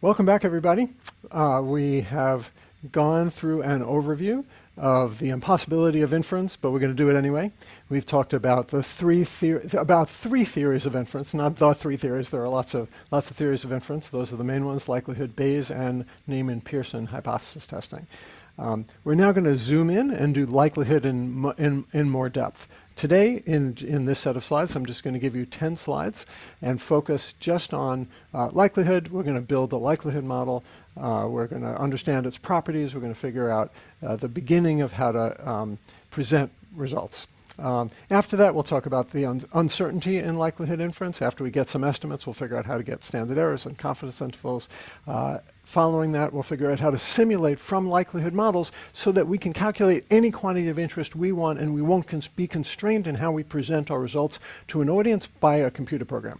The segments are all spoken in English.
Welcome back, everybody. We have gone through an overview of the impossibility of inference, but we're going to do it anyway. We've talked about the three theories of inference, not the three theories. There are lots of theories of inference. Those are the main ones: likelihood, Bayes, and Neyman-Pearson hypothesis testing. We're now going to zoom in and do likelihood in more depth. Today, in this set of slides, I'm just going to give you 10 slides and focus just on likelihood. We're going to build a likelihood model. We're going to understand its properties. We're going to figure out the beginning of how to present results. After that, we'll talk about the uncertainty in likelihood inference. After we get some estimates, we'll figure out how to get standard errors and confidence intervals. Following that, we'll figure out how to simulate from likelihood models so that we can calculate any quantity of interest we want, and we won't be constrained in how we present our results to an audience by a computer program.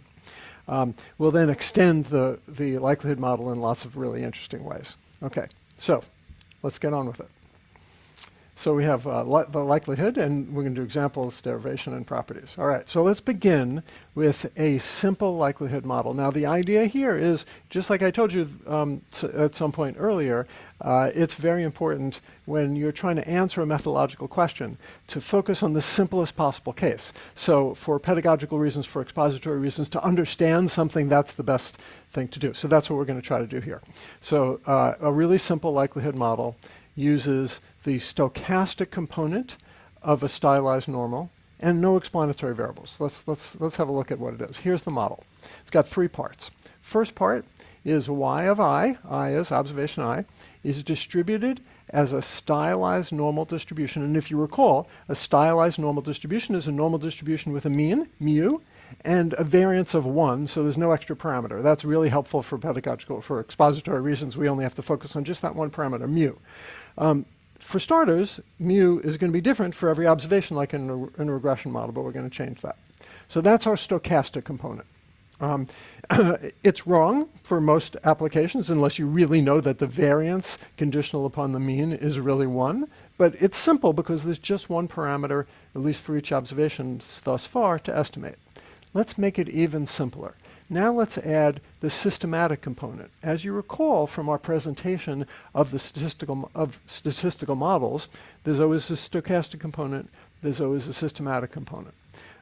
We'll then extend the likelihood model in lots of really interesting ways. Okay, so let's get on with it. So we have the likelihood, and we're going to do examples, derivation, and properties. All right, so let's begin with a simple likelihood model. Now, the idea here is, just like I told you at some point earlier, it's very important when you're trying to answer a methodological question to focus on the simplest possible case. So for pedagogical reasons, for expository reasons, to understand something, that's the best thing to do. So that's what we're going to try to do here. So a really simple likelihood model uses the stochastic component of a stylized normal and no explanatory variables. Let's have a look at what it is. Here's the model. It's got three parts. First part is y of I is observation I, is distributed as a stylized normal distribution. And if you recall, a stylized normal distribution is a normal distribution with a mean, mu, and a variance of 1, so there's no extra parameter. That's really helpful for pedagogical, for expository reasons. We only have to focus on just that one parameter, mu. For starters, mu is going to be different for every observation, like in a regression model, but we're going to change that. So that's our stochastic component. It's wrong for most applications unless you really know that the variance conditional upon the mean is really 1. But it's simple because there's just one parameter, at least for each observation thus far, to estimate. Let's make it even simpler. Now let's add the systematic component. As you recall from our presentation of the statistical models, there's always a stochastic component, there's always a systematic component.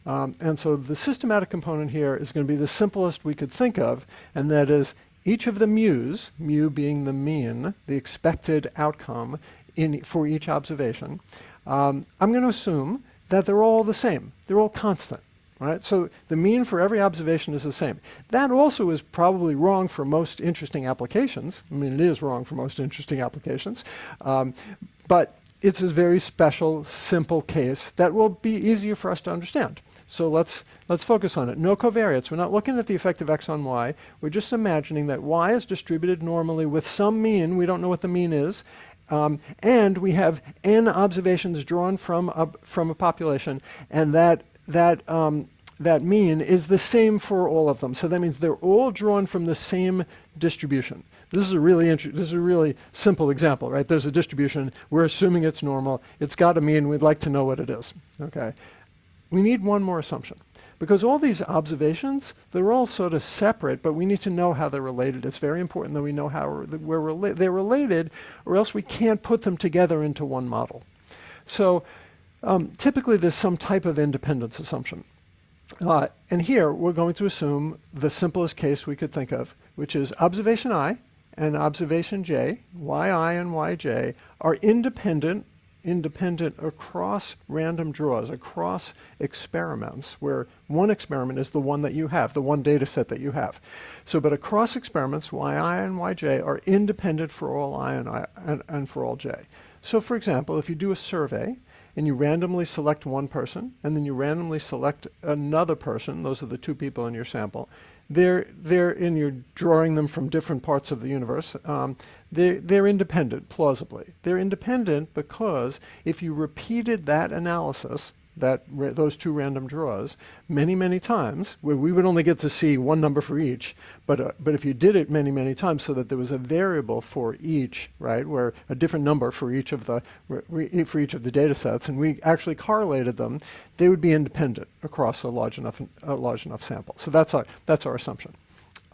And so the systematic component here is going to be the simplest we could think of, and that is each of the mu's, mu being the mean, the expected outcome for each observation, I'm going to assume that they're all the same. They're all constant. Right? So the mean for every observation is the same. That also is probably wrong for most interesting applications. I mean, it is wrong for most interesting applications. But it's a very special, simple case that will be easier for us to understand. So let's focus on it. No covariates. We're not looking at the effect of x on y. We're just imagining that y is distributed normally with some mean. We don't know what the mean is. And we have n observations drawn from a population, and that mean is the same for all of them. So that means they're all drawn from the same distribution. This is a really simple example, right? There's a distribution. We're assuming it's normal. It's got a mean. We'd like to know what it is. Okay. We need one more assumption. Because all these observations, they're all sort of separate, but we need to know how they're related. It's very important that we know how they're related, or else we can't put them together into one model. So typically there's some type of independence assumption. And here we're going to assume the simplest case we could think of, which is observation I and observation j, yi and yj, are independent across random draws, across experiments, where one experiment is the one that you have, the one data set that you have. So, but across experiments, yi and yj are independent for all I and for all j. So for example, if you do a survey, and you randomly select one person, and then you randomly select another person, those are the two people in your sample, and you're drawing them from different parts of the universe, they're independent, plausibly. They're independent because if you repeated that analysis, those two random draws, many, many times, where we would only get to see one number for each, but if you did it many, many times so that there was a variable for each, right, where a different number for each of the data sets, and we actually correlated them, they would be independent across a large enough sample. So that's our assumption.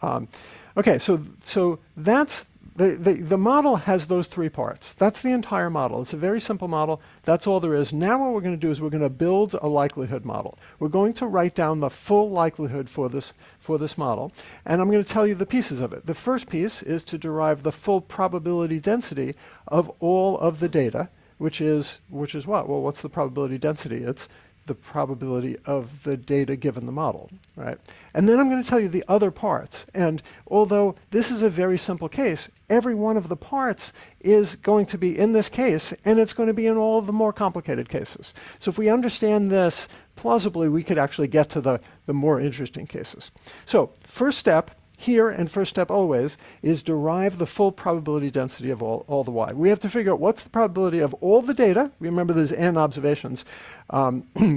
Okay, so that's the model has those three parts. That's the entire model. It's a very simple model. That's all there is. Now what we're going to do is we're going to build a likelihood model. We're going to write down the full likelihood for this model, and I'm going to tell you the pieces of it. The first piece is to derive the full probability density of all of the data, which is what? Well, what's the probability density? It's the probability of the data given the model, right? And then I'm going to tell you the other parts. And although this is a very simple case, every one of the parts is going to be in this case, and it's going to be in all of the more complicated cases. So if we understand this plausibly, we could actually get to the more interesting cases. So first step here, and first step always, is derive the full probability density of all the y. We have to figure out what's the probability of all the data. Remember, there's n observations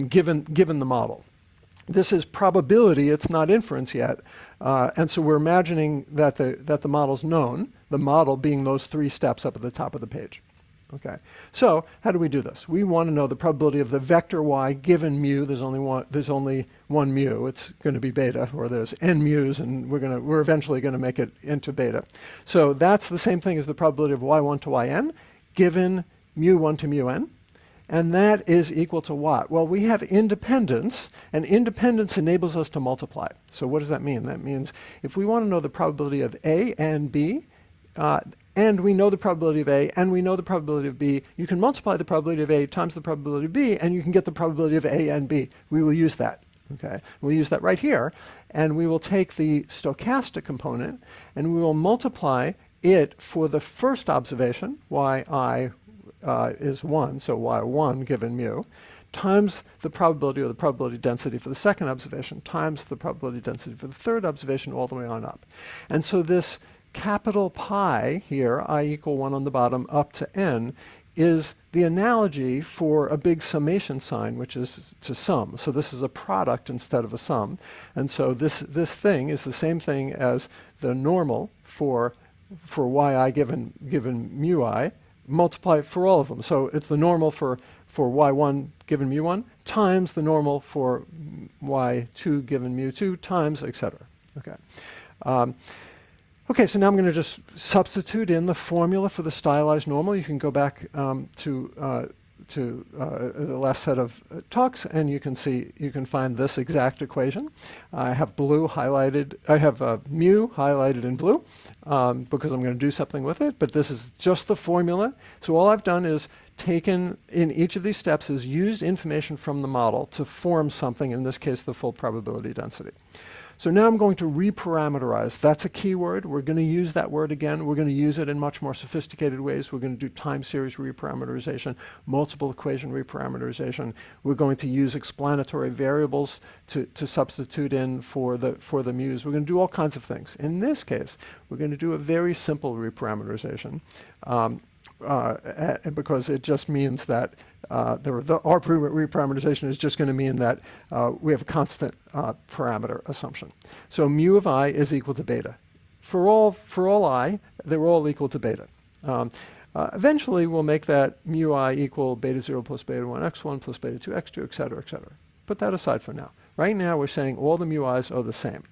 given the model. This is probability, it's not inference yet. And so we're imagining that the model's known, the model being those three steps up at the top of the page. Okay, so how do we do this? We want to know the probability of the vector y given mu. There's only one mu. It's going to be beta, or there's n mu's, and we're eventually going to make it into beta. So that's the same thing as the probability of y1 to yn given mu1 to mu n, and that is equal to what? Well, we have independence, and independence enables us to multiply. So what does that mean? That means if we want to know the probability of A and B, and we know the probability of A, and we know the probability of B, you can multiply the probability of A times the probability of B, and you can get the probability of A and B. We will use that. Okay, we'll use that right here, and we will take the stochastic component, and we will multiply it for the first observation, yi is 1, so y1 given mu, times the probability or the probability density for the second observation, times the probability density for the third observation, all the way on up. And so this capital pi here, I equal 1 on the bottom up to n, is the analogy for a big summation sign, which is to sum. So this is a product instead of a sum. And so this thing is the same thing as the normal for yi given mu I, multiply for all of them. So it's the normal for y1 given mu1 times the normal for y2 given mu2 times, etc. Okay. Okay, so now I'm going to just substitute in the formula for the stylized normal. You can go back to the last set of talks, and you can find this exact equation. I have blue highlighted. I have mu highlighted in blue because I'm going to do something with it. But this is just the formula. So all I've done is taken in each of these steps is used information from the model to form something. In this case, the full probability density. So now I'm going to reparameterize. That's a keyword. We're going to use that word again. We're going to use it in much more sophisticated ways. We're going to do time series reparameterization, multiple equation reparameterization. We're going to use explanatory variables to substitute in for the mu's. We're going to do all kinds of things. In this case, we're going to do a very simple reparameterization because it just means that our reparameterization is just going to mean that we have a constant parameter assumption. So mu of I is equal to beta. For all I, they're all equal to beta. Eventually, we'll make that mu I equal beta 0 plus beta 1 x1 plus beta 2 x2, et cetera, et cetera. Put that aside for now. Right now, we're saying all the mu i's are the same.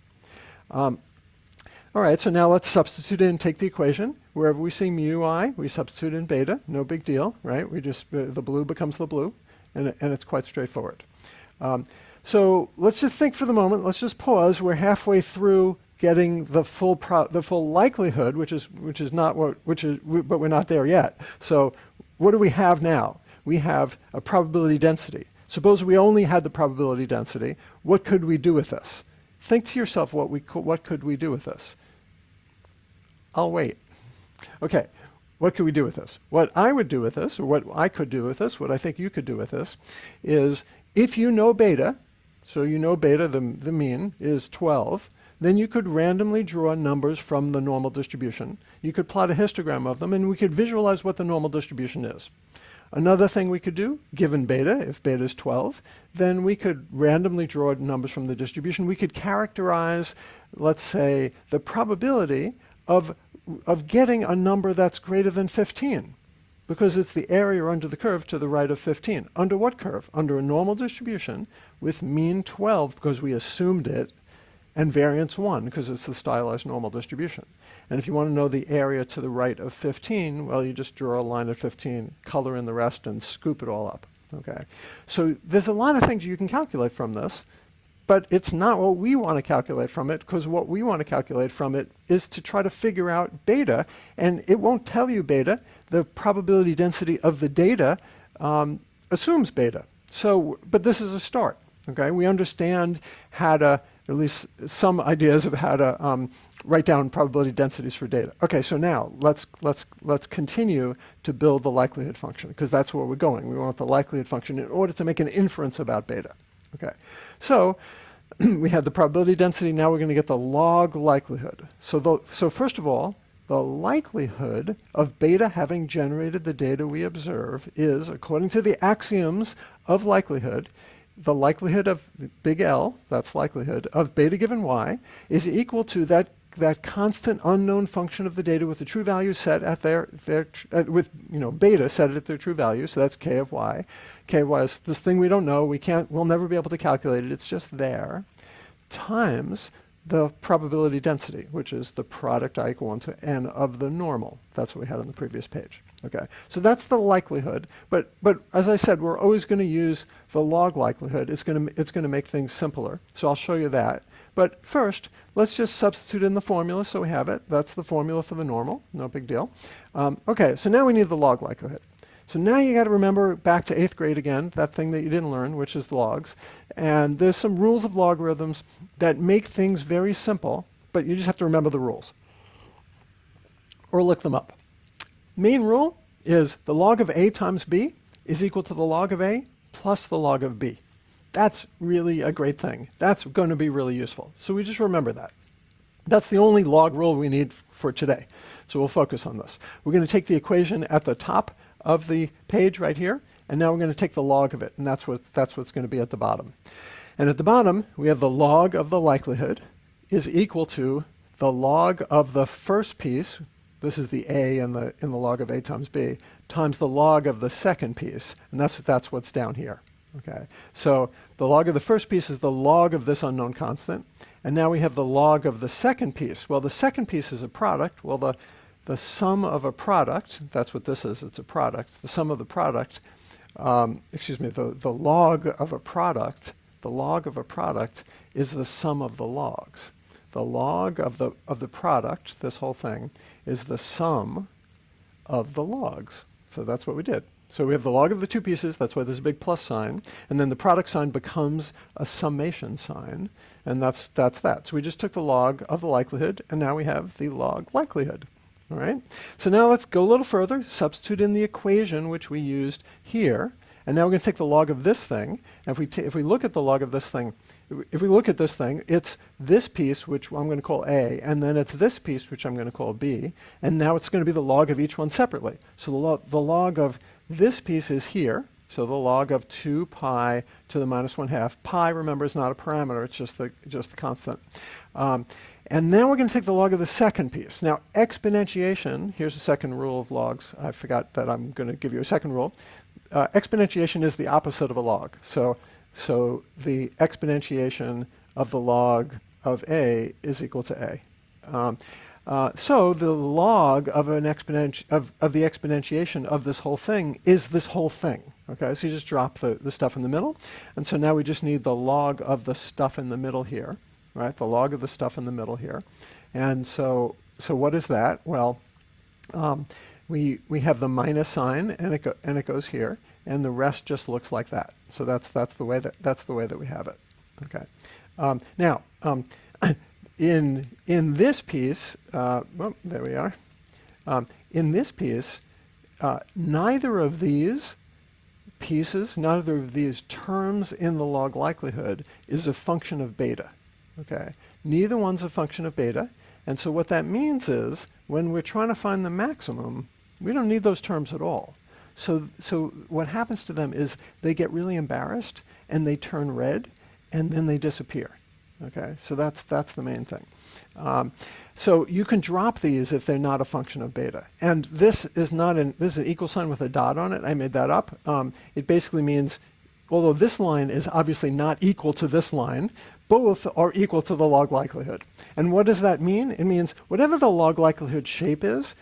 All right, so now let's substitute in, take the equation. Wherever we see mu I, we substitute in beta. No big deal, right? We just, the blue becomes the blue, and it's quite straightforward. So let's just think for the moment. Let's just pause. We're halfway through getting the full likelihood, but we're not there yet. So what do we have now? We have a probability density. Suppose we only had the probability density. What could we do with this? Think to yourself, what could we do with this? I'll wait. Okay, what could we do with this? What I would do with this, or what I could do with this, what I think you could do with this, is if you know beta, so you know beta, the mean is 12, then you could randomly draw numbers from the normal distribution. You could plot a histogram of them, and we could visualize what the normal distribution is. Another thing we could do, given beta, if beta is 12, then we could randomly draw numbers from the distribution. We could characterize, let's say, the probability of getting a number that's greater than 15, because it's the area under the curve to the right of 15. Under what curve? Under a normal distribution with mean 12, because we assumed it and variance 1, because it's the stylized normal distribution. And if you want to know the area to the right of 15, well, you just draw a line at 15, color in the rest, and scoop it all up. Okay. So there's a lot of things you can calculate from this, but it's not what we want to calculate from it, because what we want to calculate from it is to try to figure out beta, and it won't tell you beta. The probability density of the data assumes beta. So, but this is a start. Okay, we understand how to, at least some ideas of how to write down probability densities for data. Okay, so now let's continue to build the likelihood function, because that's where we're going. We want the likelihood function in order to make an inference about beta. Okay, so we had the probability density. Now we're going to get the log likelihood. So first of all, the likelihood of beta having generated the data we observe is, according to the axioms of likelihood, the likelihood of big L, that's likelihood, of beta given y is equal to that constant unknown function of the data with the true value set at with beta set at their true value. So that's k of y. K of y is this thing we don't know. We'll never be able to calculate it. It's just there, times the probability density, which is the product I equal 1 to n of the normal. That's what we had on the previous page. Okay, so that's the likelihood. But as I said, we're always going to use the log likelihood. It's going to make things simpler. So I'll show you that. But first, let's just substitute in the formula so we have it. That's the formula for the normal. No big deal. Okay, so now we need the log likelihood. So now you got to remember back to 8th grade again, that thing that you didn't learn, which is logs. And there's some rules of logarithms that make things very simple, but you just have to remember the rules or look them up. Main rule is the log of a times b is equal to the log of a plus the log of b. That's really a great thing. That's going to be really useful. So we just remember that. That's the only log rule we need for today. So we'll focus on this. We're going to take the equation at the top of the page right here, and now we're going to take the log of it, and that's what's going to be at the bottom. And at the bottom, we have the log of the likelihood is equal to the log of the first piece. This is the a in the log of a times b, times the log of the second piece, and that's what's down here. Okay, so the log of the first piece is the log of this unknown constant, and now we have the log of the second piece. Well, the second piece is a product. Well, the sum of a product, that's what this is, it's a product. The sum of the product, the log of a product is the sum of the logs. The log of the product, this whole thing, is the sum of the logs. So that's what we did. So we have the log of the two pieces, that's why there's a big plus sign, and then the product sign becomes a summation sign, and that's that. So we just took the log of the likelihood, and now we have the log likelihood. All right? So now let's go a little further, substitute in the equation which we used here, and now we're going to take the log of this thing, and if we look at the log of this thing, if we look at this thing, it's this piece, which I'm going to call A, and then it's this piece, which I'm going to call B, and now it's going to be the log of each one separately. So the log of this piece is here, so the log of 2 pi to the minus 1/2. Pi, remember, is not a parameter, it's just the constant. And then we're going to take the log of the second piece. Now, exponentiation, here's the second rule of logs. I forgot that I'm going to give you a second rule. Exponentiation is the opposite of a log. So the exponentiation of the log of a is equal to a. So the log of the exponentiation of this whole thing is this whole thing. Okay, so you just drop the stuff in the middle, and so now we just need the log of the stuff in the middle here, right? The log of the stuff in the middle here, and so what is that? Well, we have the minus sign, and it goes here, and the rest just looks like that. So that's the way that we have it. Okay. Now, in this piece, well, there we are. In this piece, neither of these pieces, neither of these terms in the log likelihood is a function of beta. Okay. Neither one's a function of beta, and so what that means is when we're trying to find the maximum, we don't need those terms at all. So what happens to them is they get really embarrassed and they turn red and then they disappear. Okay, so that's the main thing. So you can drop these if they're not a function of beta. And this is an equal sign with a dot on it. I made that up. It basically means, although this line is obviously not equal to this line, both are equal to the log likelihood. And what does that mean? It means whatever the log likelihood shape is,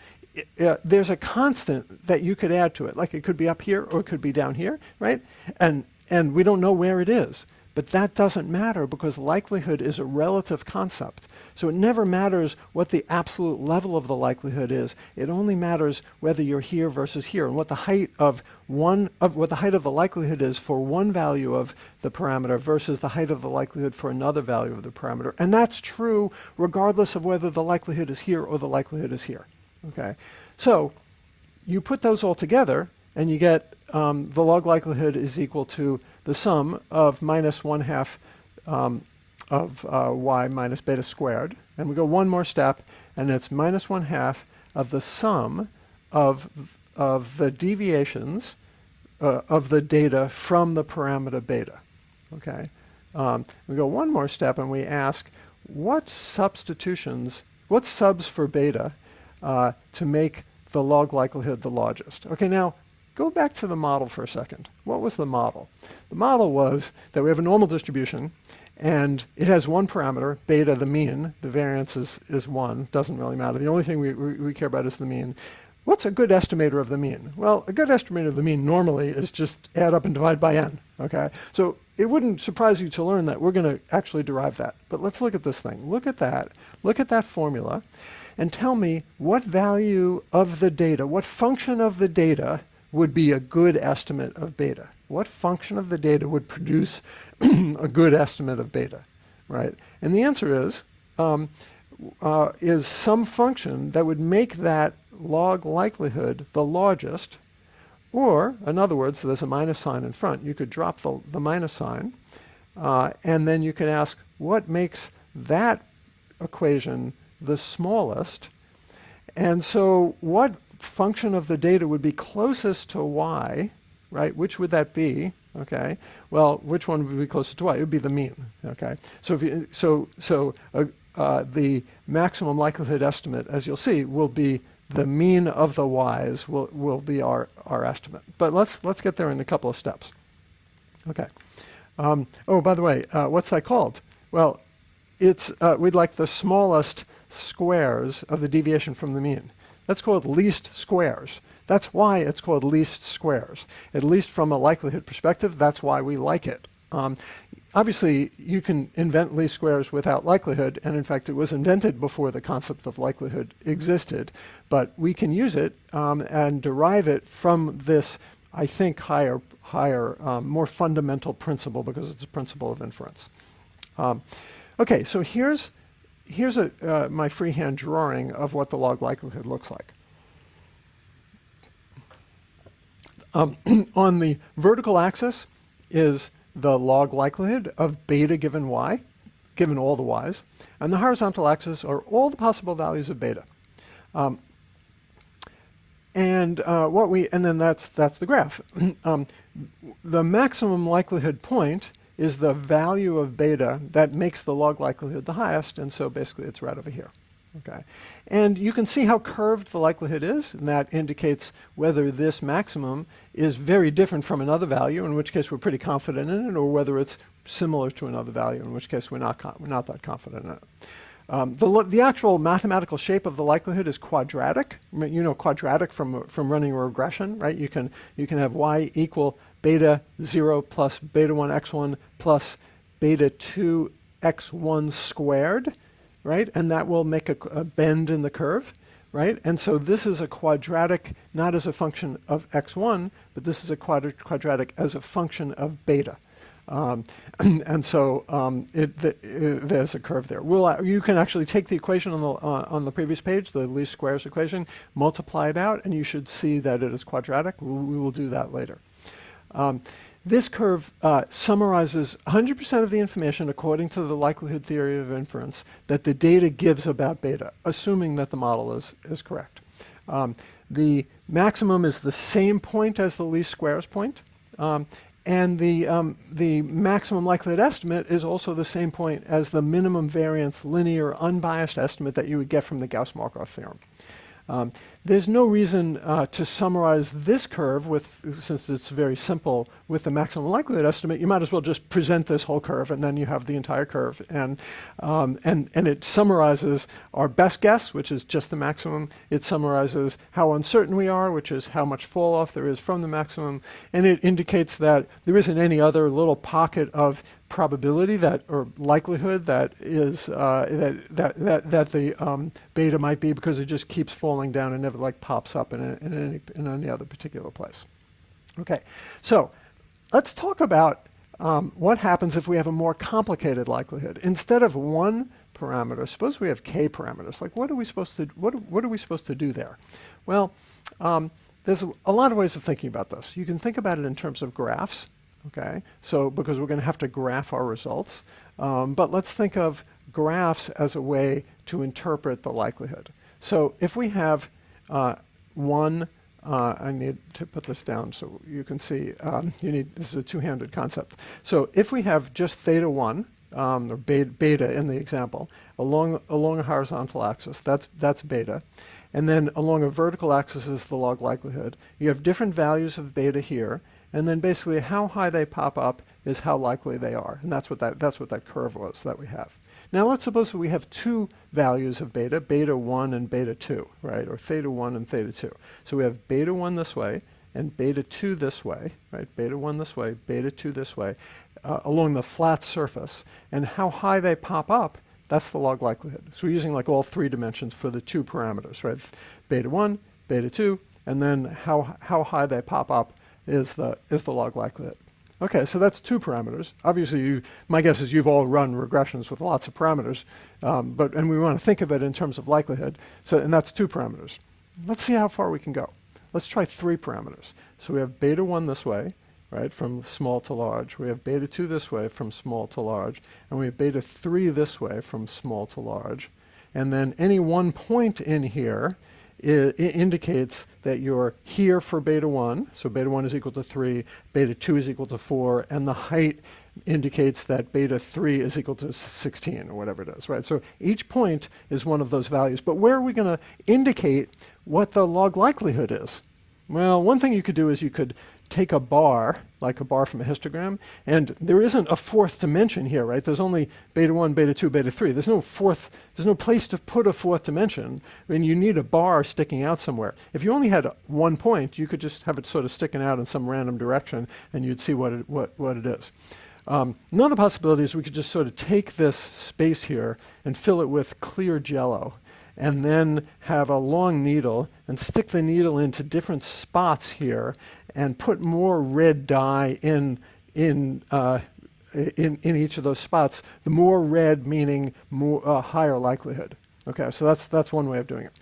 there's a constant that you could add to it. Like it could be up here or it could be down here, right? And we don't know where it is. But that doesn't matter because likelihood is a relative concept. So it never matters what the absolute level of the likelihood is. It only matters whether you're here versus here, and what the height of the likelihood is for one value of the parameter versus the height of the likelihood for another value of the parameter. And that's true regardless of whether the likelihood is here or the likelihood is here. Okay. So you put those all together and you get the log likelihood is equal to the sum of minus 1/2 of y minus beta squared. And we go one more step, and it's minus 1/2 of the sum of the deviations of the data from the parameter beta. Okay. We go one more step, and we ask what subs for beta to make the log likelihood the largest. Okay, now go back to the model for a second. What was the model? The model was that we have a normal distribution, and it has one parameter, beta, the mean. The variance is 1. Doesn't really matter. The only thing we care about is the mean. What's a good estimator of the mean? Well, a good estimator of the mean normally is just add up and divide by n. Okay, so it wouldn't surprise you to learn that we're going to actually derive that. But let's look at this thing. Look at that formula, and tell me what value of the data, what function of the data would be a good estimate of beta? What function of the data would produce a good estimate of beta, right? And the answer is some function that would make that log likelihood the largest, or in other words, there's a minus sign in front. You could drop the minus sign, and then you could ask what makes that equation the smallest. And so what function of the data would be closest to y, right? Which would that be? Okay. Well, which one would be closest to y? It would be the mean. Okay. So the maximum likelihood estimate, as you'll see, will be the mean of the y's will be our estimate. But let's get there in a couple of steps. Okay. Oh, by the way, what's that called? Well, it's we'd like the smallest squares of the deviation from the mean. That's called least squares. That's why it's called least squares. At least from a likelihood perspective, that's why we like it. Obviously, you can invent least squares without likelihood, and in fact, it was invented before the concept of likelihood existed. But we can use it and derive it from this, I think, higher, more fundamental principle, because it's a principle of inference. Okay, so here's my freehand drawing of what the log likelihood looks like. On the vertical axis is the log likelihood of beta given y, given all the y's, and the horizontal axis are all the possible values of beta. And then that's the graph. The maximum likelihood point is the value of beta that makes the log likelihood the highest, and so basically it's right over here. Okay, and you can see how curved the likelihood is, and that indicates whether this maximum is very different from another value, in which case we're pretty confident in it, or whether it's similar to another value, in which case we're not that confident in it. The actual mathematical shape of the likelihood is quadratic. You know quadratic from running a regression, right? You can have y equal beta 0 plus beta 1 x1 plus beta 2 x1 squared, right? And that will make a bend in the curve, right? And so this is a quadratic, not as a function of x1, but this is a quadratic as a function of beta. And so there's a curve there. You can actually take the equation on the previous page, the least squares equation, multiply it out, and you should see that it is quadratic. We will do that later. This curve summarizes 100% of the information according to the likelihood theory of inference that the data gives about beta, assuming that the model is correct. The maximum is the same point as the least squares point, and the maximum likelihood estimate is also the same point as the minimum variance linear unbiased estimate that you would get from the Gauss-Markov theorem. There's no reason to summarize this curve since it's very simple, with the maximum likelihood estimate. You might as well just present this whole curve, and then you have the entire curve. And it summarizes our best guess, which is just the maximum. It summarizes how uncertain we are, which is how much fall off there is from the maximum. And it indicates that there isn't any other little pocket of probability or likelihood that is that the beta might be, because it just keeps falling down and never like pops up in any other particular place. Okay, so let's talk about what happens if we have a more complicated likelihood. Instead of one parameter, suppose we have k parameters. Like, what are we supposed to do there? Well, there's a lot of ways of thinking about this. You can think about it in terms of graphs. Okay, so because we're going to have to graph our results, but let's think of graphs as a way to interpret the likelihood. So if we have I need to put this down so you can see, this is a two-handed concept. So if we have just theta 1, or beta in the example, along a horizontal axis, that's beta. And then along a vertical axis is the log likelihood. You have different values of beta here, and then basically how high they pop up is how likely they are. And that's what that curve was that we have. Now let's suppose that we have two values of beta, beta 1 and beta 2, right? Or theta 1 and theta 2. So we have beta 1 this way and beta 2 this way, right? Beta 1 this way, beta 2 this way, along the flat surface. And how high they pop up, that's the log likelihood. So we're using like all three dimensions for the two parameters, right? Beta 1, beta 2, and then how high they pop up is the log likelihood. Okay, so that's two parameters. Obviously, my guess is you've all run regressions with lots of parameters, and we want to think of it in terms of likelihood. And that's two parameters. Let's see how far we can go. Let's try three parameters. So we have beta 1 this way, right, from small to large. We have beta 2 this way from small to large. And we have beta 3 this way from small to large. And then any one point in here it indicates that you're here for beta 1. So beta 1 is equal to 3, beta 2 is equal to 4, and the height indicates that beta 3 is equal to 16 or whatever it is, right? So each point is one of those values. But where are we going to indicate what the log likelihood is? Well, one thing you could do is you could take a bar, like a bar from a histogram, and there isn't a fourth dimension here, right? There's only beta 1, beta 2, beta 3. There's no place to put a fourth dimension. I mean, you need a bar sticking out somewhere. If you only had one point, you could just have it sort of sticking out in some random direction, and you'd see what it is. Another possibility is we could just sort of take this space here and fill it with clear jello, and then have a long needle and stick the needle into different spots here and put more red dye in each of those spots. The more red meaning more higher likelihood. Okay, so that's one way of doing it.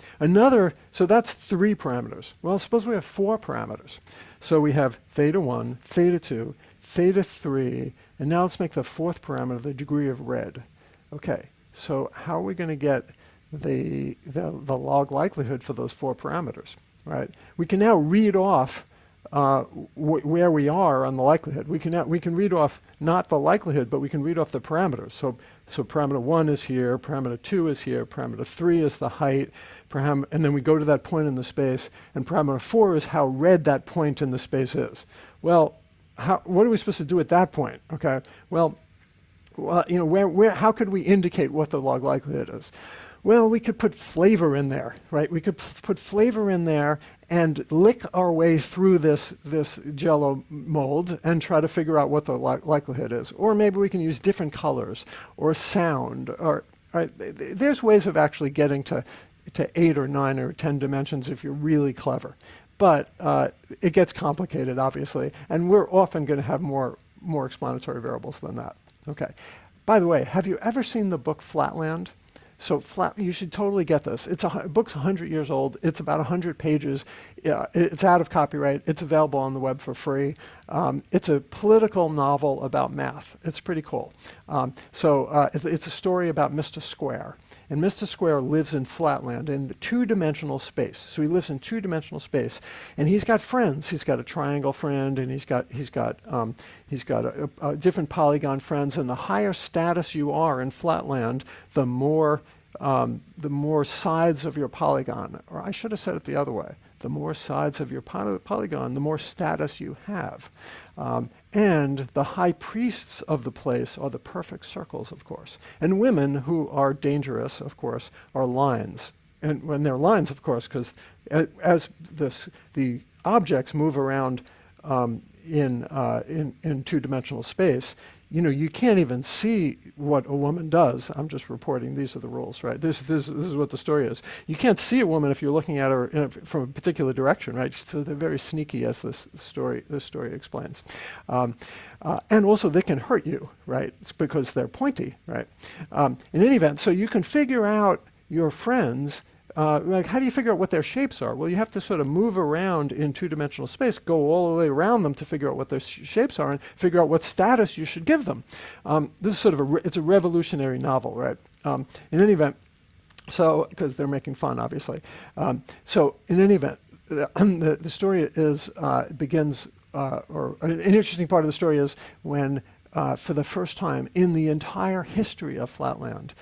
So that's three parameters. Well, suppose we have four parameters. So we have theta 1, theta 2, theta 3, and now let's make the fourth parameter the degree of red. Okay, so how are we going to get the log likelihood for those four parameters, right? We can now read off where we are on the likelihood. We can read off not the likelihood, but we can read off the parameters. So parameter 1 is here, parameter 2 is here, parameter 3 is the height, and then we go to that point in the space, and parameter 4 is how red that point in the space is. Well, what are we supposed to do at that point? Okay, well, how could we indicate what the log likelihood is? Well, we could put flavor in there, right? We could put flavor in there and lick our way through this jello mold and try to figure out what the likelihood is. Or maybe we can use different colors or sound. Right? There's ways of actually getting to 8 or 9 or 10 dimensions if you're really clever. But it ggets complicated, obviously, and we're often going to have more explanatory variables than that. Okay. By the way, have you ever seen the book Flatland? So you should totally get this. The book's 100 years old. It's about 100 pages. It's out of copyright. It's available on the web for free. It's a political novel about math. It's pretty cool. It's a story about Mr. Square. And Mr. Square lives in Flatland in two-dimensional space. So he lives in two-dimensional space, and he's got friends. He's got a triangle friend, and he's got different polygon friends. And the higher status you are in Flatland, the more the more sides of your polygon, or I should have said it the other way, the more sides of your polygon, the more status you have. And the high priests of the place are the perfect circles, of course. And women who are dangerous, of course, are lines. And when they're lines, of course, because as the objects move around in two-dimensional space, you know, you can't even see what a woman does. I'm just reporting these are the rules, right? This is what the story is. You can't see a woman if you're looking at her from a particular direction, right? So they're very sneaky, as this story explains. And also they can hurt you, right? It's because they're pointy, right? In any event, so you can figure out your friends. Like, how do you figure out what their shapes are? Well, you have to sort of move around in two-dimensional space, go all the way around them to figure out what their shapes are and figure out what status you should give them. This is sort of it's a revolutionary novel, right? In any event, so, because they're making fun, obviously. So in any event, the story begins, or an interesting part of the story is when, for the first time in the entire history of Flatland,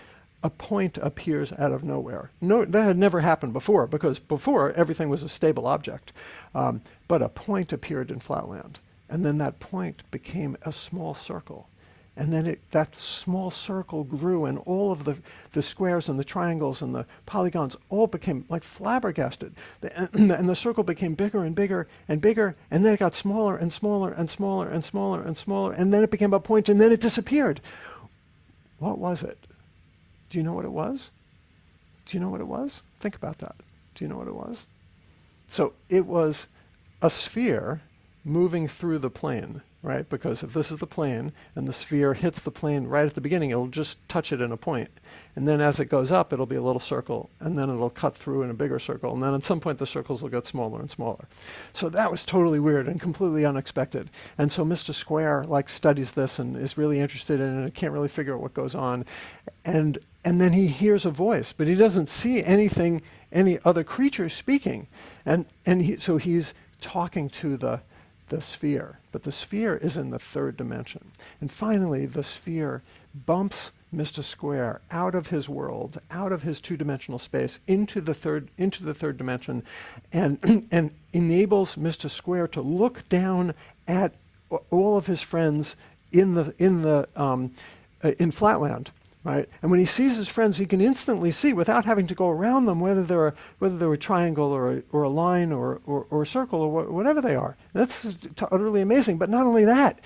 a point appears out of nowhere. No, that had never happened before, because before everything was a stable object. But a point appeared in Flatland, and then that point became a small circle. And then that small circle grew, and all of the squares and the triangles and the polygons all became like flabbergasted. And the circle became bigger and bigger and bigger, and then it got smaller and smaller and smaller and smaller and smaller, and then it became a point, and then it disappeared. What was it? Do you know what it was? Do you know what it was? Think about that. Do you know what it was? So it was a sphere moving through the plane, right? Because if this is the plane and the sphere hits the plane right at the beginning, it'll just touch it in a point. And then as it goes up, it'll be a little circle, and then it'll cut through in a bigger circle. And then at some point, the circles will get smaller and smaller. So that was totally weird and completely unexpected. And so Mr. Square studies this and is really interested in it and can't really figure out what goes on. And then he hears a voice, but he doesn't see anything, any other creature speaking. So he's talking to the sphere, but the sphere is in the third dimension. And finally, the sphere bumps Mr. Square out of his world, out of his two-dimensional space, into the third dimension, and enables Mr. Square to look down at all of his friends in Flatland. Right? And when he sees his friends, he can instantly see, without having to go around them, whether they're a triangle or a line or a circle or whatever they are. That's utterly amazing. But not only that,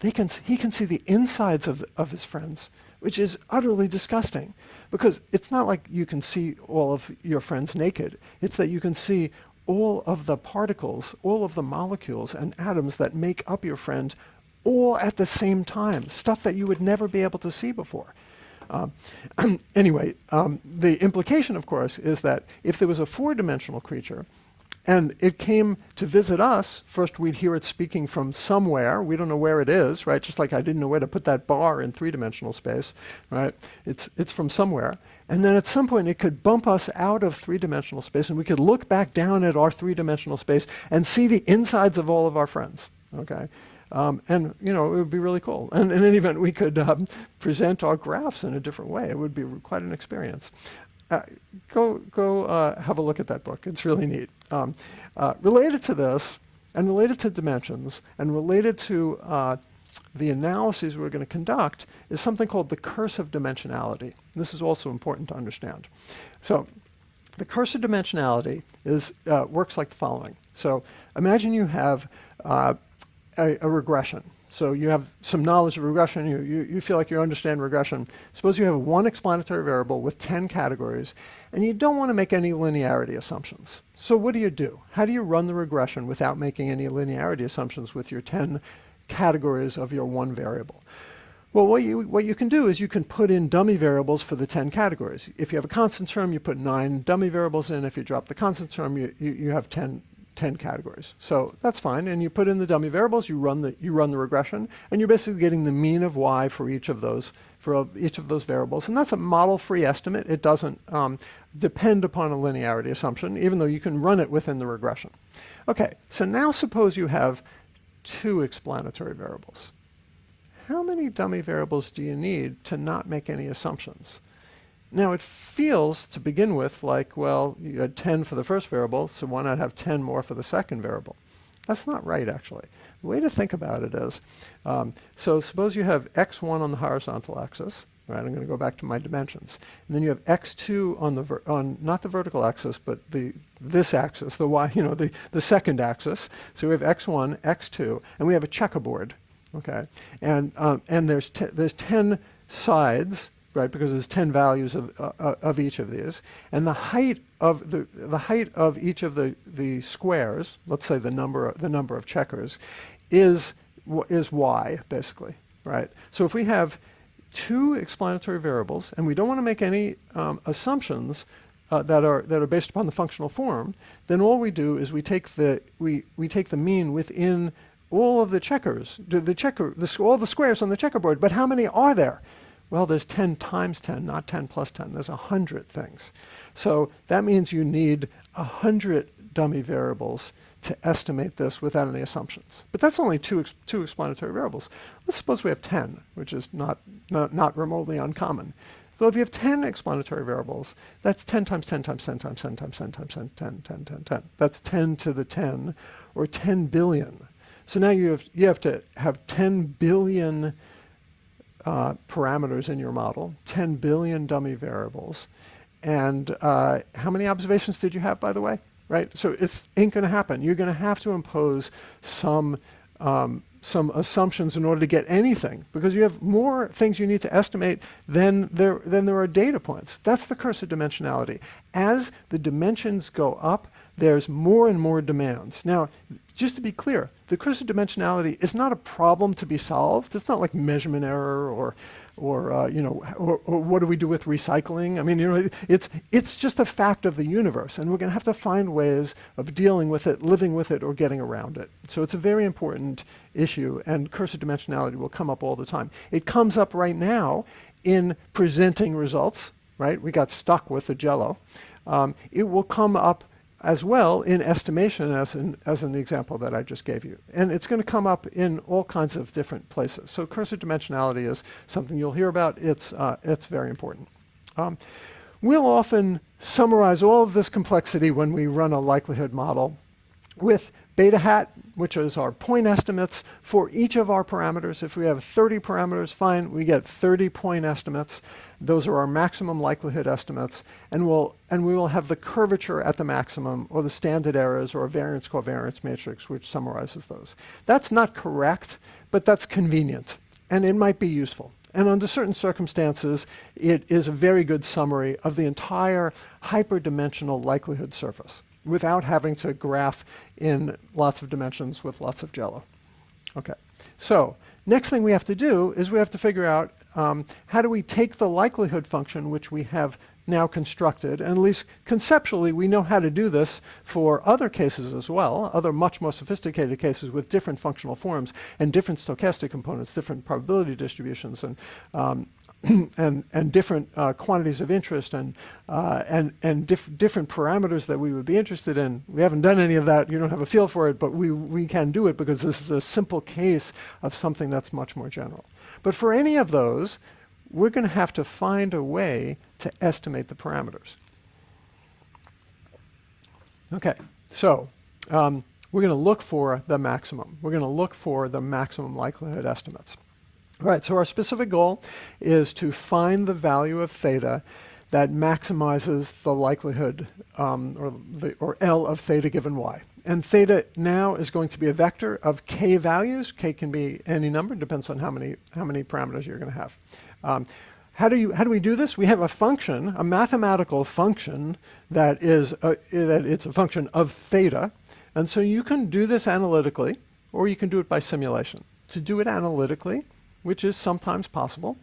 he can see the insides of his friends, which is utterly disgusting. Because it's not like you can see all of your friends naked. It's that you can see all of the particles, all of the molecules and atoms that make up your friend all at the same time, stuff that you would never be able to see before. Anyway, the implication, of course, is that if there was a four-dimensional creature and it came to visit us, first we'd hear it speaking from somewhere. We don't know where it is, right? Just like I didn't know where to put that bar in three-dimensional space, right? It's from somewhere. And then at some point it could bump us out of three-dimensional space, and we could look back down at our three-dimensional space and see the insides of all of our friends, okay? And, you know, it would be really cool. And in any event, we could present our graphs in a different way. It would be quite an experience. Go have a look at that book. It's really neat. Related to this, and related to dimensions, and related to the analyses we're going to conduct, is something called the curse of dimensionality. This is also important to understand. So the curse of dimensionality works like the following. So imagine you have a regression. So you have some knowledge of regression, you feel like you understand regression. Suppose you have one explanatory variable with 10 categories, and you don't want to make any linearity assumptions. So what do? How do you run the regression without making any linearity assumptions with your 10 categories of your one variable? Well, what you can do is you can put in dummy variables for the 10 categories. If you have a constant term, you put 9 dummy variables in. If you drop the constant term, you have 10 categories. So that's fine. And you put in the dummy variables, you run the regression, and you're basically getting the mean of y for each of those variables. And that's a model-free estimate. It doesn't depend upon a linearity assumption, even though you can run it within the regression. Okay, so now suppose you have 2 explanatory variables. How many dummy variables do you need to not make any assumptions? Now it feels to begin with like, well, you had 10 for the first variable, so why not have 10 more for the second variable? That's not right, actually. The way to think about it is, so suppose you have x1 on the horizontal axis, right? I'm going to go back to my dimensions. And then you have x2 on the not the vertical axis, but this axis, the y, the second axis. So we have x1, x2, and we have a checkerboard, okay? And there's 10 sides, right? Because there's 10 values of each of these, and the height of each of the squares, let's say the number of checkers, is y basically, right? So if we have two explanatory variables, and we don't want to make any assumptions that are based upon the functional form, then all we do is we take the mean within all of the checkers, all the squares on the checkerboard. But how many are there? Well, there's 10 times 10, not 10 plus 10. There's 100 things. So that means you need 100 dummy variables to estimate this without any assumptions. But that's only two explanatory variables. Let's suppose we have 10, which is not remotely uncommon. So if you have 10 explanatory variables, that's 10 times 10 times 10 times 10 times 10 times 10, 10, 10, 10, 10. That's 10 to the 10, or 10 billion. So now you have to have 10 billion parameters in your model, 10 billion dummy variables. And how many observations did you have, by the way? Right? So it ain't going to happen. You're going to have to impose some assumptions in order to get anything, because you have more things you need to estimate than there are data points. That's the curse of dimensionality. As the dimensions go up, there's more and more demands. Now, just to be clear, the curse of dimensionality is not a problem to be solved. It's not like measurement error or what do we do with recycling? I mean, it's just a fact of the universe, and we're going to have to find ways of dealing with it, living with it, or getting around it. So it's a very important issue, and curse of dimensionality will come up all the time. It comes up right now in presenting results, right? We got stuck with the Jello. It will come up as well in estimation, as in the example that I just gave you. And it's going to come up in all kinds of different places. So curse of dimensionality is something you'll hear about. It's very important. We'll often summarize all of this complexity when we run a likelihood model with beta hat, which is our point estimates for each of our parameters. If we have 30 parameters, fine, we get 30 point estimates. Those are our maximum likelihood estimates, and we will have the curvature at the maximum, or the standard errors, or a variance covariance matrix, which summarizes those. That's not correct, but that's convenient, and it might be useful. And under certain circumstances, it is a very good summary of the entire hyperdimensional likelihood surface, without having to graph in lots of dimensions with lots of Jello. Okay, so next thing we have to do is we have to figure out how do we take the likelihood function, which we have now constructed, and at least conceptually we know how to do this for other cases as well, other much more sophisticated cases with different functional forms and different stochastic components, different probability distributions, and and different quantities of interest, and different parameters that we would be interested in. We haven't done any of that. You don't have a feel for it, but we can do it because this is a simple case of something that's much more general. But for any of those, we're going to have to find a way to estimate the parameters. Okay, so we're going to look for the maximum. We're going to look for the maximum likelihood estimates. All right, so our specific goal is to find the value of theta that maximizes the likelihood, or L of theta given y. And theta now is going to be a vector of k values. K can be any number, depends on how many parameters you're going to have. How do we do this? We have a function, a mathematical function that it's a function of theta, and so you can do this analytically, or you can do it by simulation. To do it analytically, which is sometimes possible,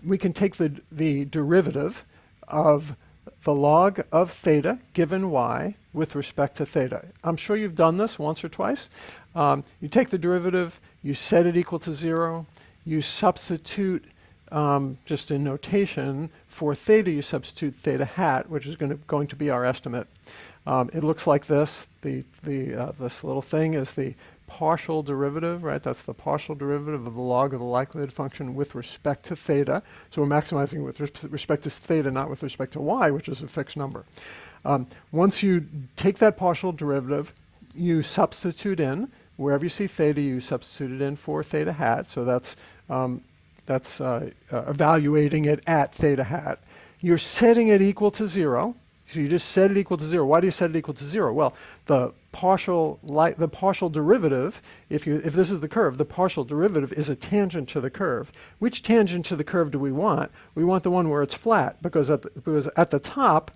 we can take the derivative of the log of theta given y with respect to theta. I'm sure you've done this once or twice. You take the derivative, you set it equal to 0, you substitute, just in notation, for theta you substitute theta hat, which is going to be our estimate. It looks like this. This little thing is the partial derivative, right? That's the partial derivative of the log of the likelihood function with respect to theta. So we're maximizing with respect to theta, not with respect to y, which is a fixed number. Once you take that partial derivative, you substitute in, wherever you see theta, you substitute it in for theta hat. So that's evaluating it at theta hat. You're setting it equal to 0. So you just set it equal to 0. Why do you set it equal to 0? Well, the partial derivative, if this is the curve, the partial derivative is a tangent to the curve. Which tangent to the curve do we want? We want the one where it's flat, because at the top,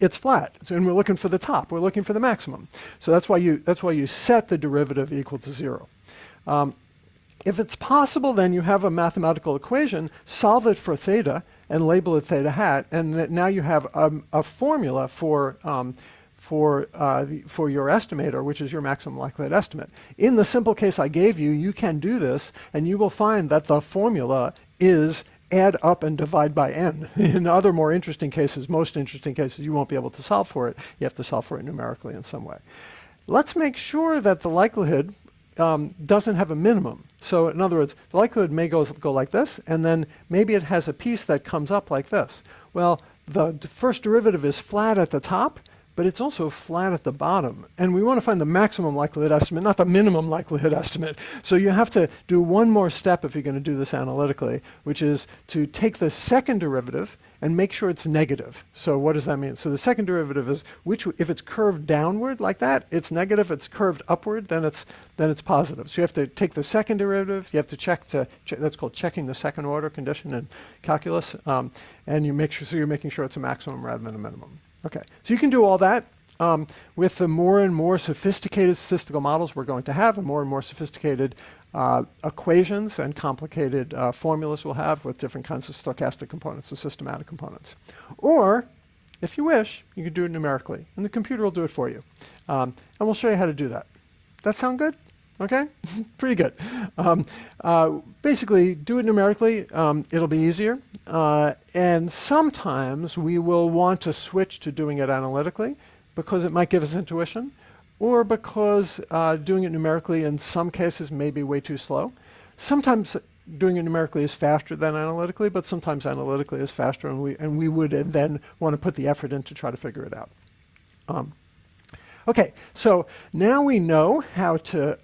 it's flat. So, and we're looking for the top. We're looking for the maximum. So that's why you set the derivative equal to 0. If it's possible, then you have a mathematical equation, solve it for theta, and label it theta hat, and now you have a formula for your estimator, which is your maximum likelihood estimate. In the simple case I gave you, you can do this, and you will find that the formula is add up and divide by n. In other more interesting cases, most interesting cases, you won't be able to solve for it. You have to solve for it numerically in some way. Let's make sure that the likelihood doesn't have a minimum. So in other words, the likelihood may go like this, and then maybe it has a piece that comes up like this. Well, the first derivative is flat at the top, but it's also flat at the bottom. And we want to find the maximum likelihood estimate, not the minimum likelihood estimate. So you have to do one more step if you're going to do this analytically, which is to take the second derivative and make sure it's negative. So what does that mean? So the second derivative is if it's curved downward like that, it's negative. If it's curved upward, then it's positive. So you have to take the second derivative. You have to check that's called checking the second order condition in calculus, and you make sure you're making sure it's a maximum rather than a minimum. Okay, so you can do all that with the more and more sophisticated statistical models we're going to have, and more sophisticated equations and complicated formulas we'll have with different kinds of stochastic components and systematic components. Or, if you wish, you can do it numerically, and the computer will do it for you. And we'll show you how to do that. That sound good? Okay, pretty good. Basically, do it numerically. It'll be easier. And sometimes we will want to switch to doing it analytically because it might give us intuition, or because doing it numerically in some cases may be way too slow. Sometimes doing it numerically is faster than analytically, but sometimes analytically is faster, and we would then want to put the effort in to try to figure it out. Okay, so now we know how to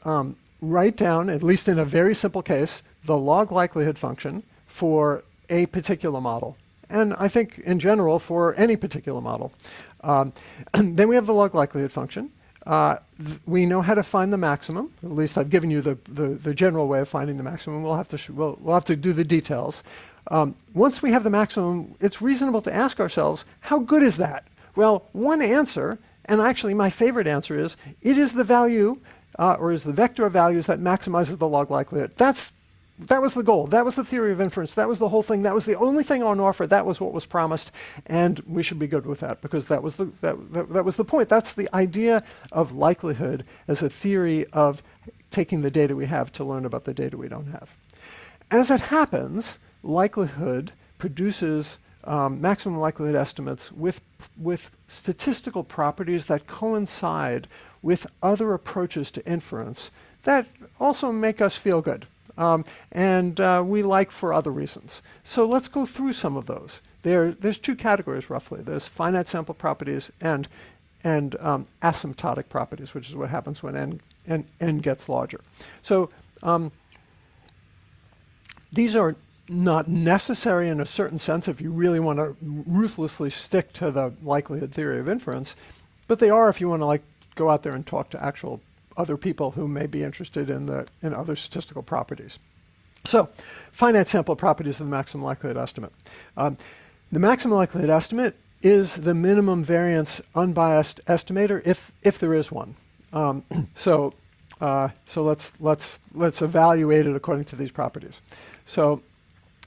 write down, at least in a very simple case, the log likelihood function for a particular model. And I think in general for any particular model. And then we have the log likelihood function. We know how to find the maximum. At least I've given you the general way of finding the maximum. We'll have to do the details. Once we have the maximum, it's reasonable to ask ourselves, how good is that? Well, one answer, and actually my favorite answer is, it is the value, or is the vector of values that maximizes the log likelihood. That was the goal. That was the theory of inference. That was the whole thing. That was the only thing on offer. That was what was promised, and we should be good with that because that was the point. That's the idea of likelihood as a theory of taking the data we have to learn about the data we don't have. As it happens, likelihood produces maximum likelihood estimates with statistical properties that coincide with other approaches to inference that also make us feel good. And we like for other reasons. So let's go through some of those. There's two categories roughly. There's finite sample properties and asymptotic properties, which is what happens when n gets larger. So these are not necessary in a certain sense if you really want to ruthlessly stick to the likelihood theory of inference, but they are if you want to go out there and talk to actual other people who may be interested in other statistical properties. So, finite sample properties of the maximum likelihood estimate. The maximum likelihood estimate is the minimum variance unbiased estimator, if there is one. So let's evaluate it according to these properties. So,